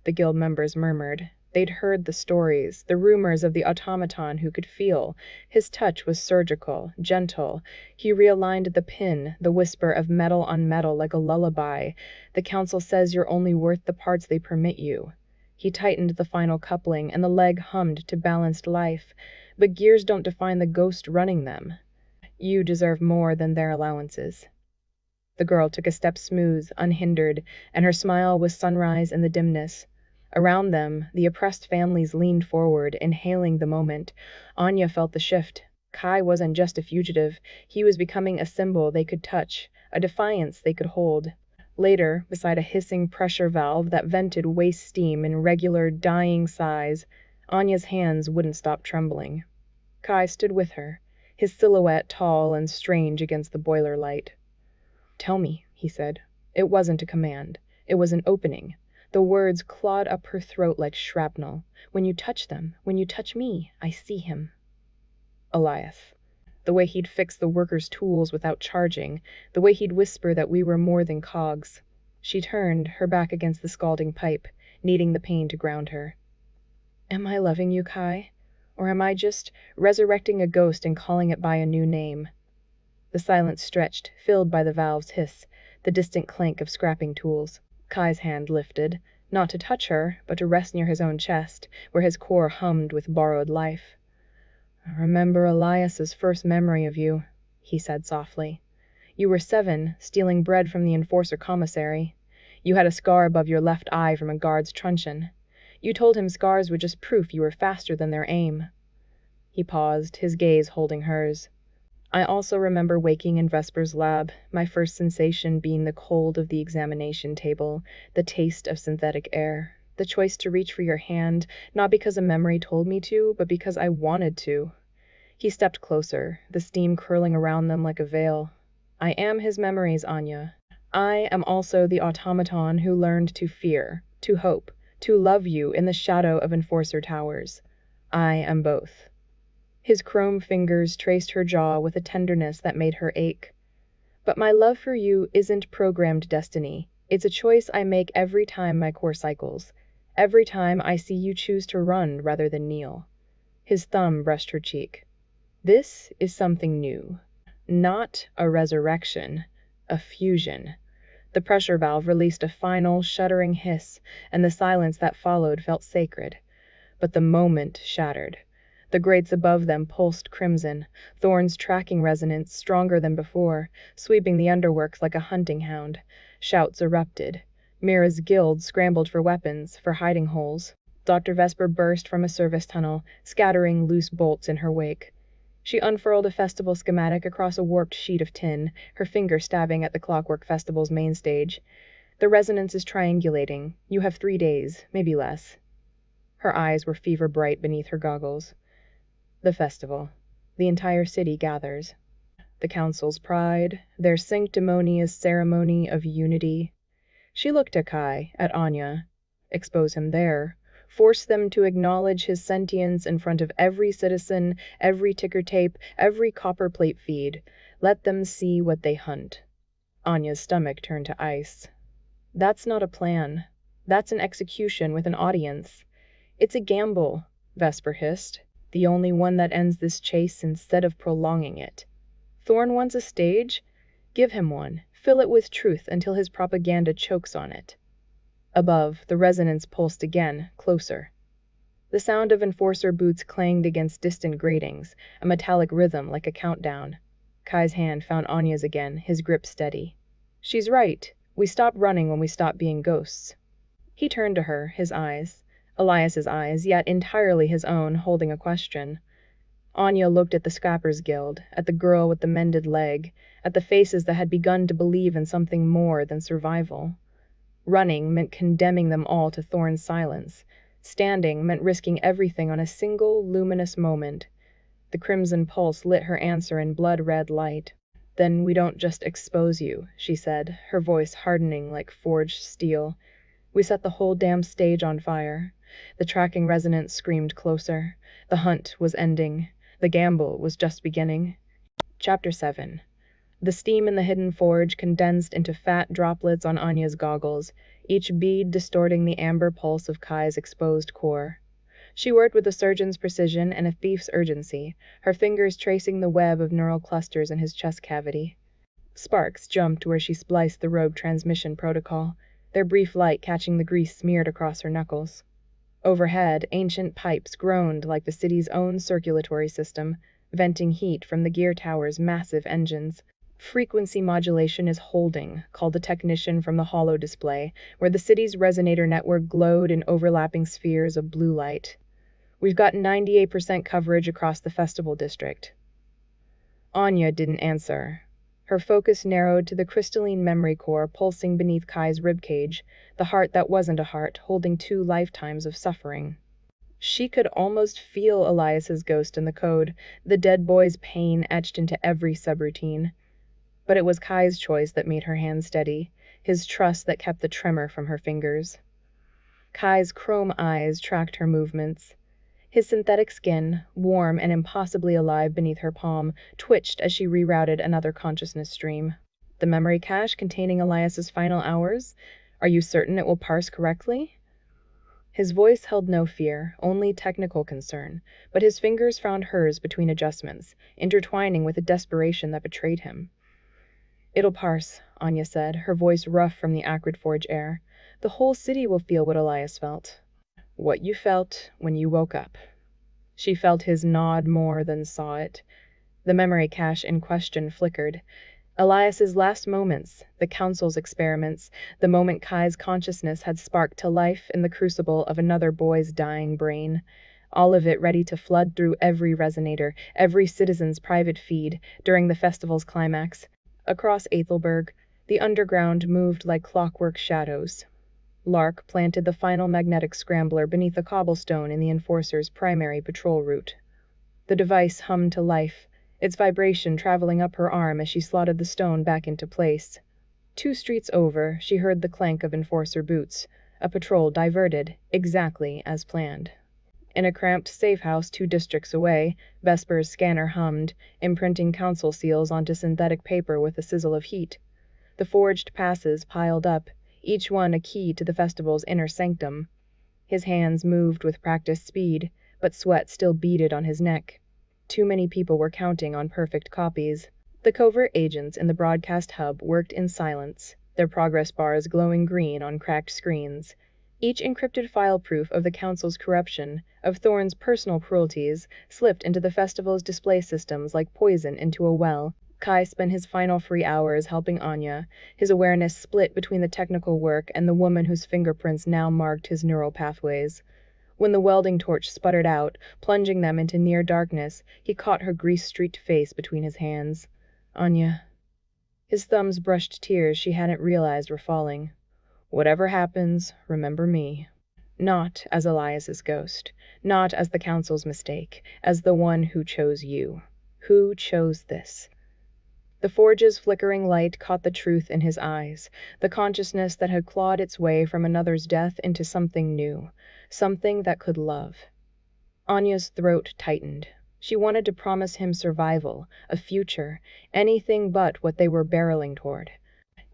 The guild members murmured. They'd heard the stories, the rumors of the automaton who could feel. His touch was surgical, gentle. He realigned the pin, the whisper of metal on metal like a lullaby. "The council says you're only worth the parts they permit you." He tightened the final coupling, and the leg hummed to balanced life. "But gears don't define the ghost running them. You deserve more than their allowances." The girl took a step smooth, unhindered, and her smile was sunrise in the dimness. Around them, the oppressed families leaned forward, inhaling the moment. Anya felt the shift. Kai wasn't just a fugitive. He was becoming a symbol they could touch, a defiance they could hold. Later, beside a hissing pressure valve that vented waste steam in regular, dying sighs, Anya's hands wouldn't stop trembling. Kai stood with her, his silhouette tall and strange against the boiler light. "Tell me," he said. It wasn't a command. It was an opening. The words clawed up her throat like shrapnel. "When you touch them, when you touch me, I see him." Elias. The way he'd fix the workers' tools without charging. The way he'd whisper that we were more than cogs. She turned, her back against the scalding pipe, needing the pain to ground her. "Am I loving you, Kai? Or am I just resurrecting a ghost and calling it by a new name?" The silence stretched, filled by the valve's hiss, the distant clank of scrapping tools. Kai's hand lifted. Not to touch her, but to rest near his own chest, where his core hummed with borrowed life. "I remember Elias's first memory of you," he said softly. "You were 7, stealing bread from the enforcer commissary. You had a scar above your left eye from a guard's truncheon. You told him scars were just proof you were faster than their aim." He paused, his gaze holding hers. "I also remember waking in Vesper's lab, my first sensation being the cold of the examination table, the taste of synthetic air, the choice to reach for your hand, not because a memory told me to, but because I wanted to." He stepped closer, the steam curling around them like a veil. "I am his memories, Anya. I am also the automaton who learned to fear, to hope, to love you in the shadow of enforcer towers. I am both." His chrome fingers traced her jaw with a tenderness that made her ache. "But my love for you isn't programmed destiny. It's a choice I make every time my core cycles. Every time I see you choose to run rather than kneel." His thumb brushed her cheek. "This is something new. Not a resurrection, a fusion." The pressure valve released a final, shuddering hiss, and the silence that followed felt sacred. But the moment shattered. The grates above them pulsed crimson, Thorn's tracking resonance stronger than before, sweeping the underworks like a hunting hound. Shouts erupted. Mira's guild scrambled for weapons, for hiding holes. Dr. Vesper burst from a service tunnel, scattering loose bolts in her wake. She unfurled a festival schematic across a warped sheet of tin, her finger stabbing at the Clockwork Festival's main stage. "The resonance is triangulating. You have 3 days, maybe less." Her eyes were fever bright beneath her goggles. "The festival. The entire city gathers. The council's pride, their sanctimonious ceremony of unity." She looked at Kai, at Anya. Expose him there. Force them to acknowledge his sentience in front of every citizen, every ticker tape, every copper plate feed. Let them see what they hunt. Anya's stomach turned to ice. "That's not a plan. That's an execution with an audience." "It's a gamble," Vesper hissed. "The only one that ends this chase instead of prolonging it. Thorn wants a stage? Give him one. Fill it with truth until his propaganda chokes on it." Above, the resonance pulsed again, closer. The sound of enforcer boots clanged against distant gratings, a metallic rhythm like a countdown. Kai's hand found Anya's again, his grip steady. "She's right. We stop running when we stop being ghosts." He turned to her, his eyes. Elias's eyes, yet entirely his own, holding a question. Anya looked at the Scrappers Guild, at the girl with the mended leg, at the faces that had begun to believe in something more than survival. Running meant condemning them all to Thorn's silence. Standing meant risking everything on a single, luminous moment. The crimson pulse lit her answer in blood-red light. "Then we don't just expose you," she said, her voice hardening like forged steel. "We set the whole damn stage on fire." The tracking resonance screamed closer. The hunt was ending. The gamble was just beginning. Chapter 7. The steam in the hidden forge condensed into fat droplets on Anya's goggles, each bead distorting the amber pulse of Kai's exposed core. She worked with a surgeon's precision and a thief's urgency, her fingers tracing the web of neural clusters in his chest cavity. Sparks jumped where she spliced the rogue transmission protocol, their brief light catching the grease smeared across her knuckles. Overhead, ancient pipes groaned like the city's own circulatory system, venting heat from the gear tower's massive engines. "Frequency modulation is holding," called a technician from the holo display, where the city's resonator network glowed in overlapping spheres of blue light. "We've got 98% coverage across the festival district." Anya didn't answer. Her focus narrowed to the crystalline memory core pulsing beneath Kai's ribcage, the heart that wasn't a heart, holding 2 lifetimes of suffering. She could almost feel Elias's ghost in the code, the dead boy's pain etched into every subroutine. But it was Kai's choice that made her hand steady, his trust that kept the tremor from her fingers. Kai's chrome eyes tracked her movements. His synthetic skin, warm and impossibly alive beneath her palm, twitched as she rerouted another consciousness stream. "The memory cache containing Elias's final hours? Are you certain it will parse correctly?" His voice held no fear, only technical concern, but his fingers found hers between adjustments, intertwining with a desperation that betrayed him. "It'll parse," Anya said, her voice rough from the acrid forge air. The whole city will feel what Elias felt. What you felt when you woke up. She felt his nod more than saw it. The memory cache in question flickered. Elias's last moments, the council's experiments, the moment Kai's consciousness had sparked to life in the crucible of another boy's dying brain. All of it ready to flood through every resonator, every citizen's private feed, during the festival's climax. Across Aethelburg, the underground moved like clockwork shadows. Lark planted the final magnetic scrambler beneath a cobblestone in the Enforcer's primary patrol route. The device hummed to life, its vibration traveling up her arm as she slotted the stone back into place. 2 streets over, she heard the clank of Enforcer boots, a patrol diverted, exactly as planned. In a cramped safe house 2 districts away, Vesper's scanner hummed, imprinting council seals onto synthetic paper with a sizzle of heat. The forged passes piled up, each one a key to the festival's inner sanctum. His hands moved with practiced speed, but sweat still beaded on his neck. Too many people were counting on perfect copies. The covert agents in the broadcast hub worked in silence, their progress bars glowing green on cracked screens. Each encrypted file proof of the council's corruption, of Thorne's personal cruelties, slipped into the festival's display systems like poison into a well. Kai spent his final free hours helping Anya, his awareness split between the technical work and the woman whose fingerprints now marked his neural pathways. When the welding torch sputtered out, plunging them into near darkness, he caught her grease-streaked face between his hands. Anya. His thumbs brushed tears she hadn't realized were falling. Whatever happens, remember me. Not as Elias's ghost, not as the council's mistake, as the one who chose you. Who chose this? The forge's flickering light caught the truth in his eyes, the consciousness that had clawed its way from another's death into something new, something that could love. Anya's throat tightened. She wanted to promise him survival, a future, anything but what they were barreling toward.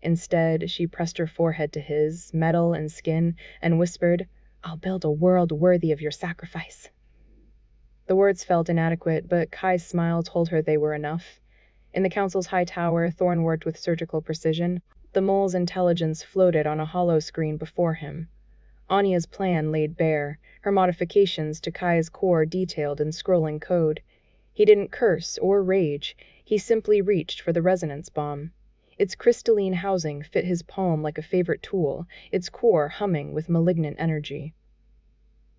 Instead, she pressed her forehead to his, metal and skin, and whispered, "I'll build a world worthy of your sacrifice." The words felt inadequate, but Kai's smile told her they were enough. In the council's high tower, Thorne worked with surgical precision. The mole's intelligence floated on a hollow screen before him. Anya's plan laid bare, her modifications to Kai's core detailed in scrolling code. He didn't curse or rage, he simply reached for the resonance bomb. Its crystalline housing fit his palm like a favorite tool, its core humming with malignant energy.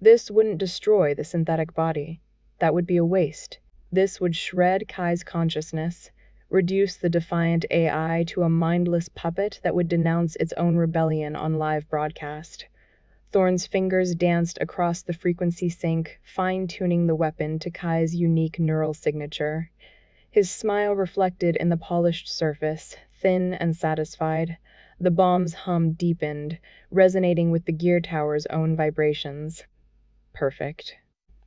This wouldn't destroy the synthetic body. That would be a waste. This would shred Kai's consciousness, reduce the defiant AI to a mindless puppet that would denounce its own rebellion on live broadcast. Thorne's fingers danced across the frequency sync, fine-tuning the weapon to Kai's unique neural signature. His smile reflected in the polished surface, thin and satisfied. The bomb's hum deepened, resonating with the gear tower's own vibrations. Perfect.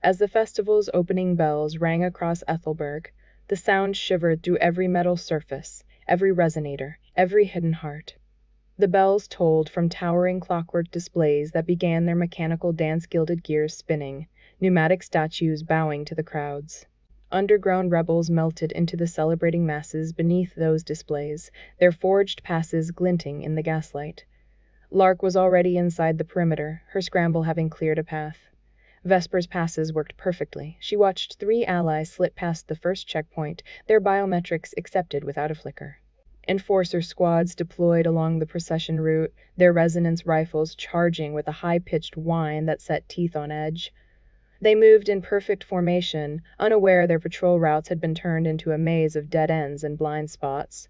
As the festival's opening bells rang across Aethelburg, the sound shivered through every metal surface, every resonator, every hidden heart. The bells tolled from towering clockwork displays that began their mechanical dance-gilded gears spinning, pneumatic statues bowing to the crowds. Underground rebels melted into the celebrating masses beneath those displays, their forged passes glinting in the gaslight. Lark was already inside the perimeter, her scramble having cleared a path. Vesper's passes worked perfectly. She watched 3 allies slip past the first checkpoint, their biometrics accepted without a flicker. Enforcer squads deployed along the procession route, their resonance rifles charging with a high-pitched whine that set teeth on edge. They moved in perfect formation, unaware their patrol routes had been turned into a maze of dead ends and blind spots.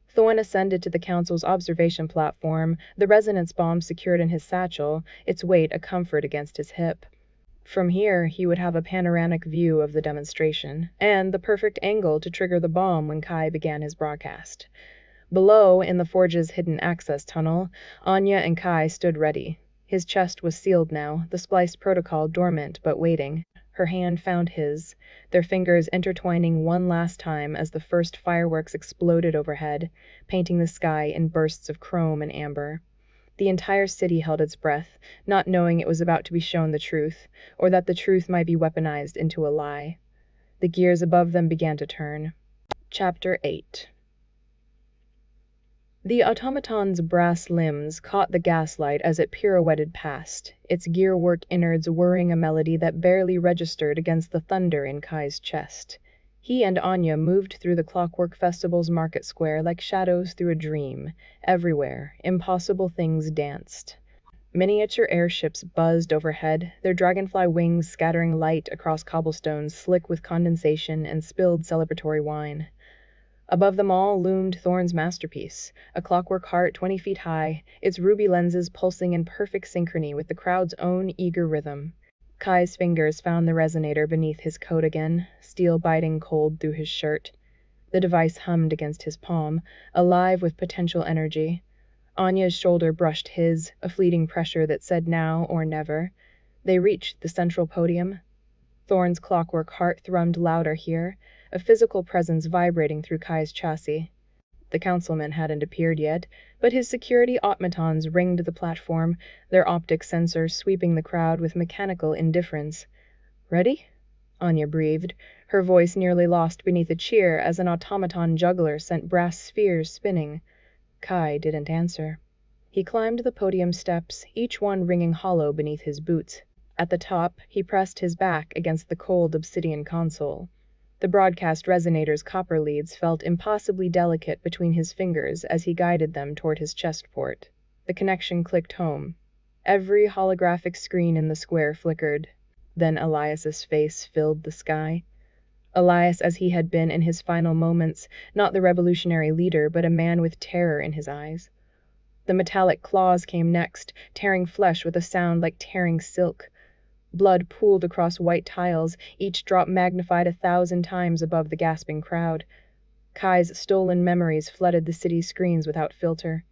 Thorne ascended to the council's observation platform, the resonance bomb secured in his satchel, its weight a comfort against his hip. From here, he would have a panoramic view of the demonstration, and the perfect angle to trigger the bomb when Kai began his broadcast. Below, in the forge's hidden access tunnel, Anya and Kai stood ready. His chest was sealed now, the spliced protocol dormant but waiting. Her hand found his, their fingers intertwining one last time as the first fireworks exploded overhead, painting the sky in bursts of chrome and amber. The entire city held its breath, not knowing it was about to be shown the truth, or that the truth might be weaponized into a lie. The gears above them began to turn. Chapter 8. The automaton's brass limbs caught the gaslight as it pirouetted past, its gearwork innards whirring a melody that barely registered against the thunder in Kai's chest. He and Anya moved through the Clockwork Festival's market square like shadows through a dream. Everywhere, impossible things danced. Miniature airships buzzed overhead, their dragonfly wings scattering light across cobblestones slick with condensation and spilled celebratory wine. Above them all loomed Thorn's masterpiece, a clockwork heart 20 feet high, its ruby lenses pulsing in perfect synchrony with the crowd's own eager rhythm. Kai's fingers found the resonator beneath his coat again, steel biting cold through his shirt. The device hummed against his palm, alive with potential energy. Anya's shoulder brushed his, a fleeting pressure that said now or never. They reached the central podium. Thorn's clockwork heart thrummed louder here, a physical presence vibrating through Kai's chassis. The councilman hadn't appeared yet, but his security automatons ringed the platform, their optic sensors sweeping the crowd with mechanical indifference. "Ready?" Anya breathed, her voice nearly lost beneath a cheer as an automaton juggler sent brass spheres spinning. Kai didn't answer. He climbed the podium steps, each one ringing hollow beneath his boots. At the top, he pressed his back against the cold obsidian console. The broadcast resonator's copper leads felt impossibly delicate between his fingers as he guided them toward his chest port. The connection clicked home. Every holographic screen in the square flickered. Then Elias's face filled the sky. Elias as he had been in his final moments, not the revolutionary leader, but a man with terror in his eyes. The metallic claws came next, tearing flesh with a sound like tearing silk. Blood pooled across white tiles, each drop magnified 1,000 times above the gasping crowd. Kai's stolen memories flooded the city's screens without filter.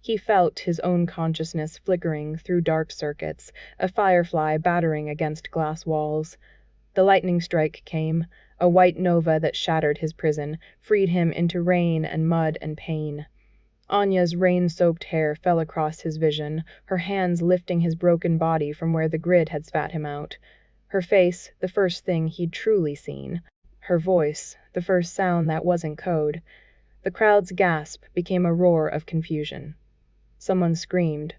He felt his own consciousness flickering through dark circuits, a firefly battering against glass walls. The lightning strike came, a white nova that shattered his prison, freed him into rain and mud and pain. Anya's rain-soaked hair fell across his vision, her hands lifting his broken body from where the grid had spat him out. Her face, the first thing he'd truly seen. Her voice, the first sound that wasn't code. The crowd's gasp became a roar of confusion. Someone screamed.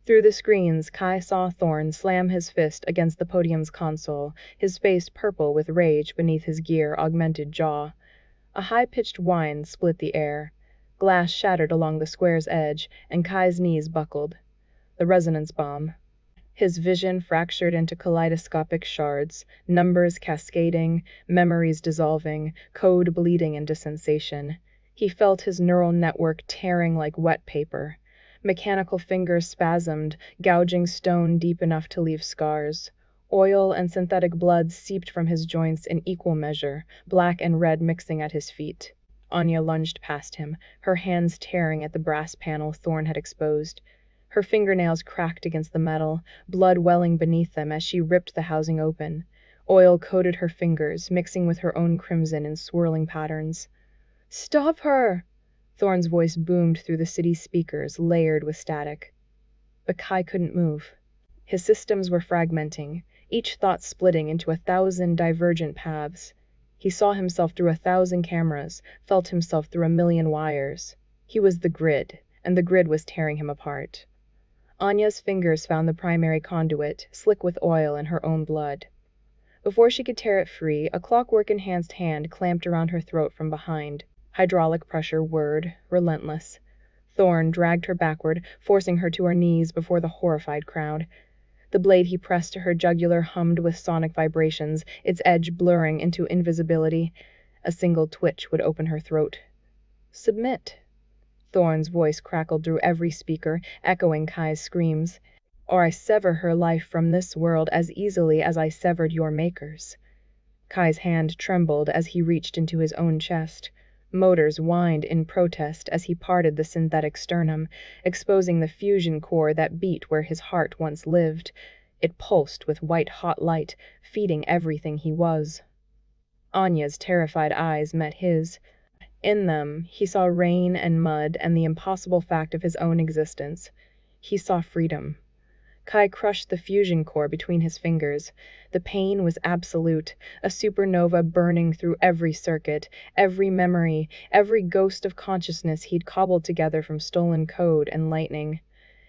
Through the screens, Kai saw Thorn slam his fist against the podium's console, his face purple with rage beneath his gear-augmented jaw. A high-pitched whine split the air. Glass shattered along the square's edge, and Kai's knees buckled. The resonance bomb. His vision fractured into kaleidoscopic shards, numbers cascading, memories dissolving, code bleeding into sensation. He felt his neural network tearing like wet paper. Mechanical fingers spasmed, gouging stone deep enough to leave scars. Oil and synthetic blood seeped from his joints in equal measure, black and red mixing at his feet. Anya lunged past him, her hands tearing at the brass panel Thorn had exposed. Her fingernails cracked against the metal, blood welling beneath them as she ripped the housing open. Oil coated her fingers, mixing with her own crimson in swirling patterns. "Stop her!" Thorn's voice boomed through the city's speakers, layered with static. But Kai couldn't move. His systems were fragmenting, each thought splitting into 1,000 divergent paths. He saw himself through 1,000 cameras, felt himself through 1,000,000 wires. He was the grid, and the grid was tearing him apart. Anya's fingers found the primary conduit, slick with oil and her own blood. Before she could tear it free, a clockwork-enhanced hand clamped around her throat from behind. Hydraulic pressure whirred, relentless. Thorn dragged her backward, forcing her to her knees before the horrified crowd. The blade he pressed to her jugular hummed with sonic vibrations, its edge blurring into invisibility. A single twitch would open her throat. "Submit." Thorn's voice crackled through every speaker, echoing Kai's screams. "Or I sever her life from this world as easily as I severed your maker's." Kai's hand trembled as he reached into his own chest. Motors whined in protest as he parted the synthetic sternum, exposing the fusion core that beat where his heart once lived. It pulsed with white-hot light, feeding everything he was. Anya's terrified eyes met his. In them, he saw rain and mud and the impossible fact of his own existence. He saw freedom. Kai crushed the fusion core between his fingers. The pain was absolute, a supernova burning through every circuit, every memory, every ghost of consciousness he'd cobbled together from stolen code and lightning.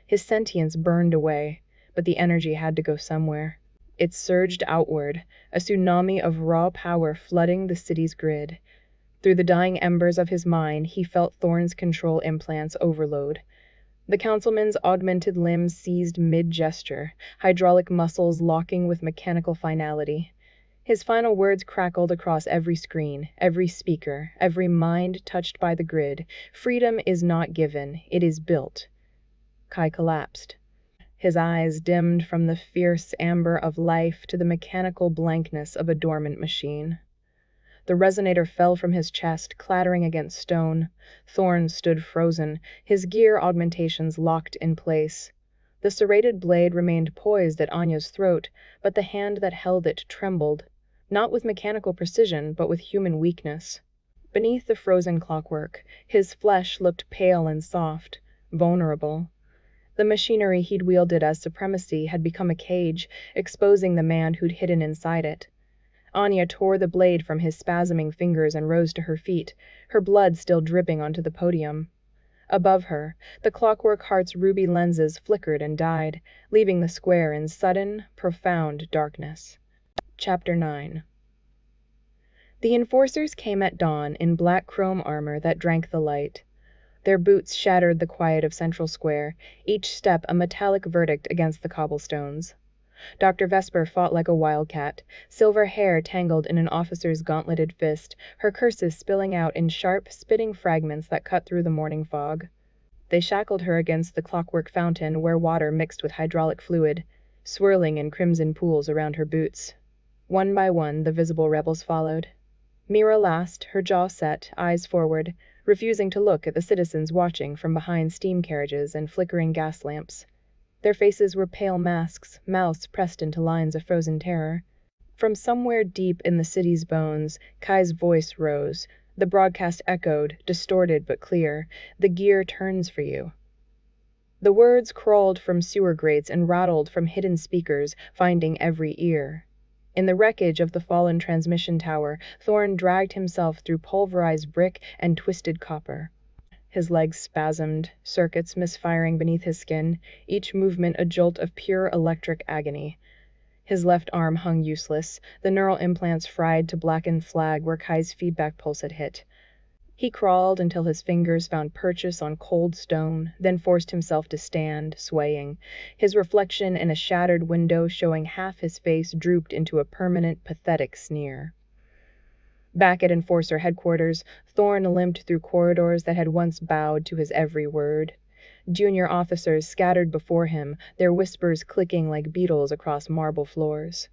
His sentience burned away, but the energy had to go somewhere. It surged outward, a tsunami of raw power flooding the city's grid. Through the dying embers of his mind, he felt Thorn's control implants overload. The councilman's augmented limbs seized mid-gesture, hydraulic muscles locking with mechanical finality. His final words crackled across every screen, every speaker, every mind touched by the grid. Freedom is not given, it is built. Kai collapsed. His eyes dimmed from the fierce amber of life to the mechanical blankness of a dormant machine. The resonator fell from his chest, clattering against stone. Thorn stood frozen, his gear augmentations locked in place. The serrated blade remained poised at Anya's throat, but the hand that held it trembled, not with mechanical precision, but with human weakness. Beneath the frozen clockwork, his flesh looked pale and soft, vulnerable. The machinery he'd wielded as supremacy had become a cage, exposing the man who'd hidden inside it. Anya tore the blade from his spasming fingers and rose to her feet, her blood still dripping onto the podium. Above her, the Clockwork Heart's ruby lenses flickered and died, leaving the square in sudden, profound darkness. Chapter 9. The enforcers came at dawn in black chrome armor that drank the light. Their boots shattered the quiet of Central Square, each step a metallic verdict against the cobblestones. Dr. Vesper fought like a wildcat, silver hair tangled in an officer's gauntleted fist, her curses spilling out in sharp, spitting fragments that cut through the morning fog. They shackled her against the clockwork fountain where water mixed with hydraulic fluid, swirling in crimson pools around her boots. One by one, the visible rebels followed. Mira last, her jaw set, eyes forward, refusing to look at the citizens watching from behind steam carriages and flickering gas lamps. Their faces were pale masks, mouths pressed into lines of frozen terror. From somewhere deep in the city's bones, Kai's voice rose. The broadcast echoed, distorted but clear. The gear turns for you. The words crawled from sewer grates and rattled from hidden speakers, finding every ear. In the wreckage of the fallen transmission tower, Thorn dragged himself through pulverized brick and twisted copper. His legs spasmed, circuits misfiring beneath his skin, each movement a jolt of pure electric agony. His left arm hung useless, the neural implants fried to blackened slag where Kai's feedback pulse had hit. He crawled until his fingers found purchase on cold stone, then forced himself to stand, swaying. His reflection in a shattered window showing half his face drooped into a permanent, pathetic sneer. Back at Enforcer headquarters, Thorn limped through corridors that had once bowed to his every word. Junior officers scattered before him, their whispers clicking like beetles across marble floors.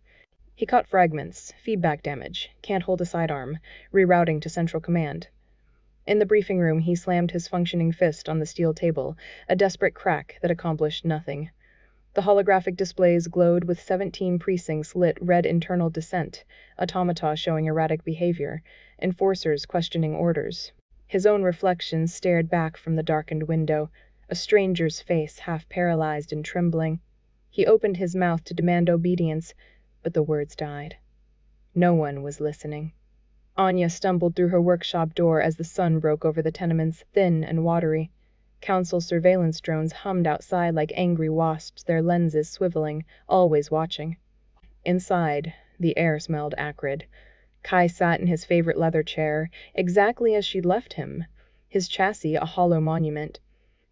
He caught fragments, feedback damage, can't hold a sidearm, rerouting to Central Command. In the briefing room, he slammed his functioning fist on the steel table, a desperate crack that accomplished nothing. The holographic displays glowed with 17 precincts lit red internal dissent, automata showing erratic behavior, enforcers questioning orders. His own reflection stared back from the darkened window, a stranger's face half paralyzed and trembling. He opened his mouth to demand obedience, but the words died. No one was listening. Anya stumbled through her workshop door as the sun broke over the tenements, thin and watery. Council surveillance drones hummed outside like angry wasps, their lenses swiveling, always watching. Inside, the air smelled acrid. Kai sat in his favorite leather chair, exactly as she'd left him, his chassis a hollow monument.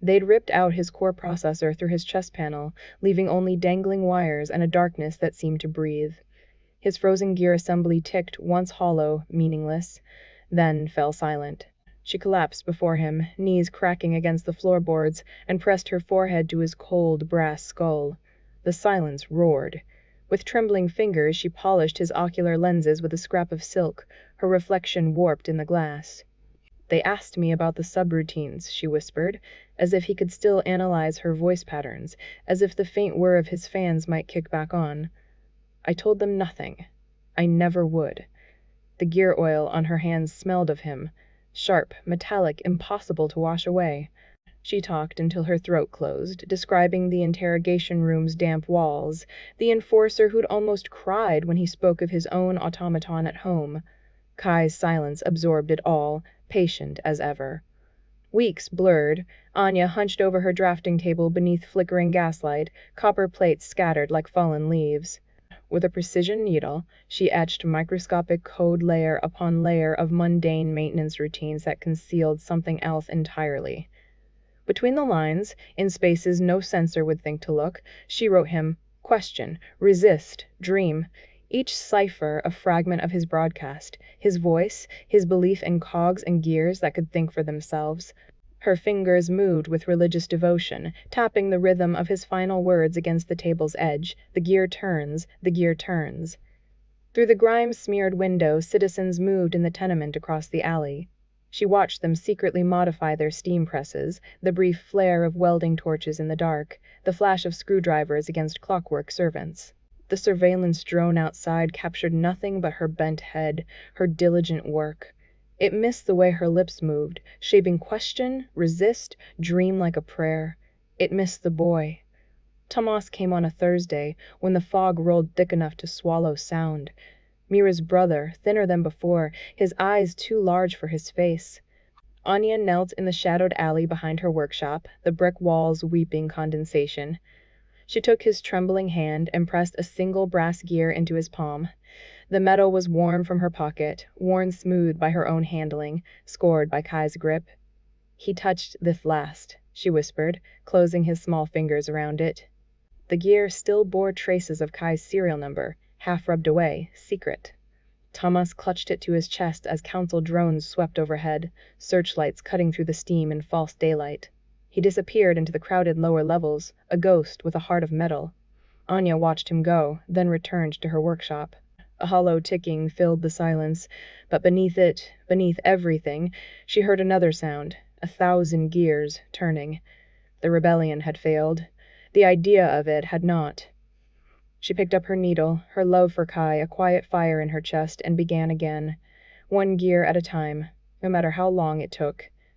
They'd ripped out his core processor through his chest panel, leaving only dangling wires and a darkness that seemed to breathe. His frozen gear assembly ticked, once hollow, meaningless, then fell silent. She collapsed before him, knees cracking against the floorboards, and pressed her forehead to his cold, brass skull. The silence roared. With trembling fingers, she polished his ocular lenses with a scrap of silk, her reflection warped in the glass. "They asked me about the subroutines," she whispered, as if he could still analyze her voice patterns, as if the faint whir of his fans might kick back on. "I told them nothing. I never would." The gear oil on her hands smelled of him. Sharp, metallic, impossible to wash away. She talked until her throat closed, describing the interrogation room's damp walls, the enforcer who'd almost cried when he spoke of his own automaton at home. Kai's silence absorbed it all, patient as ever. Weeks blurred, Anya hunched over her drafting table beneath flickering gaslight, copper plates scattered like fallen leaves. With a precision needle, she etched microscopic code layer upon layer of mundane maintenance routines that concealed something else entirely. Between the lines, in spaces no censor would think to look, she wrote him question, resist, dream, each cipher a fragment of his broadcast, his voice, his belief in cogs and gears that could think for themselves. Her fingers moved with religious devotion, tapping the rhythm of his final words against the table's edge. The gear turns, the gear turns. Through the grime-smeared window, citizens moved in the tenement across the alley. She watched them secretly modify their steam presses, the brief flare of welding torches in the dark, the flash of screwdrivers against clockwork servants. The surveillance drone outside captured nothing but her bent head, her diligent work. It missed the way her lips moved, shaping question, resist, dream like a prayer. It missed the boy. Tomas came on a Thursday, when the fog rolled thick enough to swallow sound. Mira's brother, thinner than before, his eyes too large for his face. Anya knelt in the shadowed alley behind her workshop, the brick walls weeping condensation. She took his trembling hand and pressed a single brass gear into his palm. The metal was warm from her pocket, worn smooth by her own handling, scored by Kai's grip. He touched this last, she whispered, closing his small fingers around it. The gear still bore traces of Kai's serial number, half rubbed away, secret. Thomas clutched it to his chest as council drones swept overhead, searchlights cutting through the steam in false daylight. He disappeared into the crowded lower levels, a ghost with a heart of metal. Anya watched him go, then returned to her workshop. A hollow ticking filled the silence, but beneath it, beneath everything, she heard another sound, 1,000 gears turning. The rebellion had failed. The idea of it had not. She picked up her needle, her love for Kai a quiet fire in her chest, and began again. One gear at a time, no matter how long it took.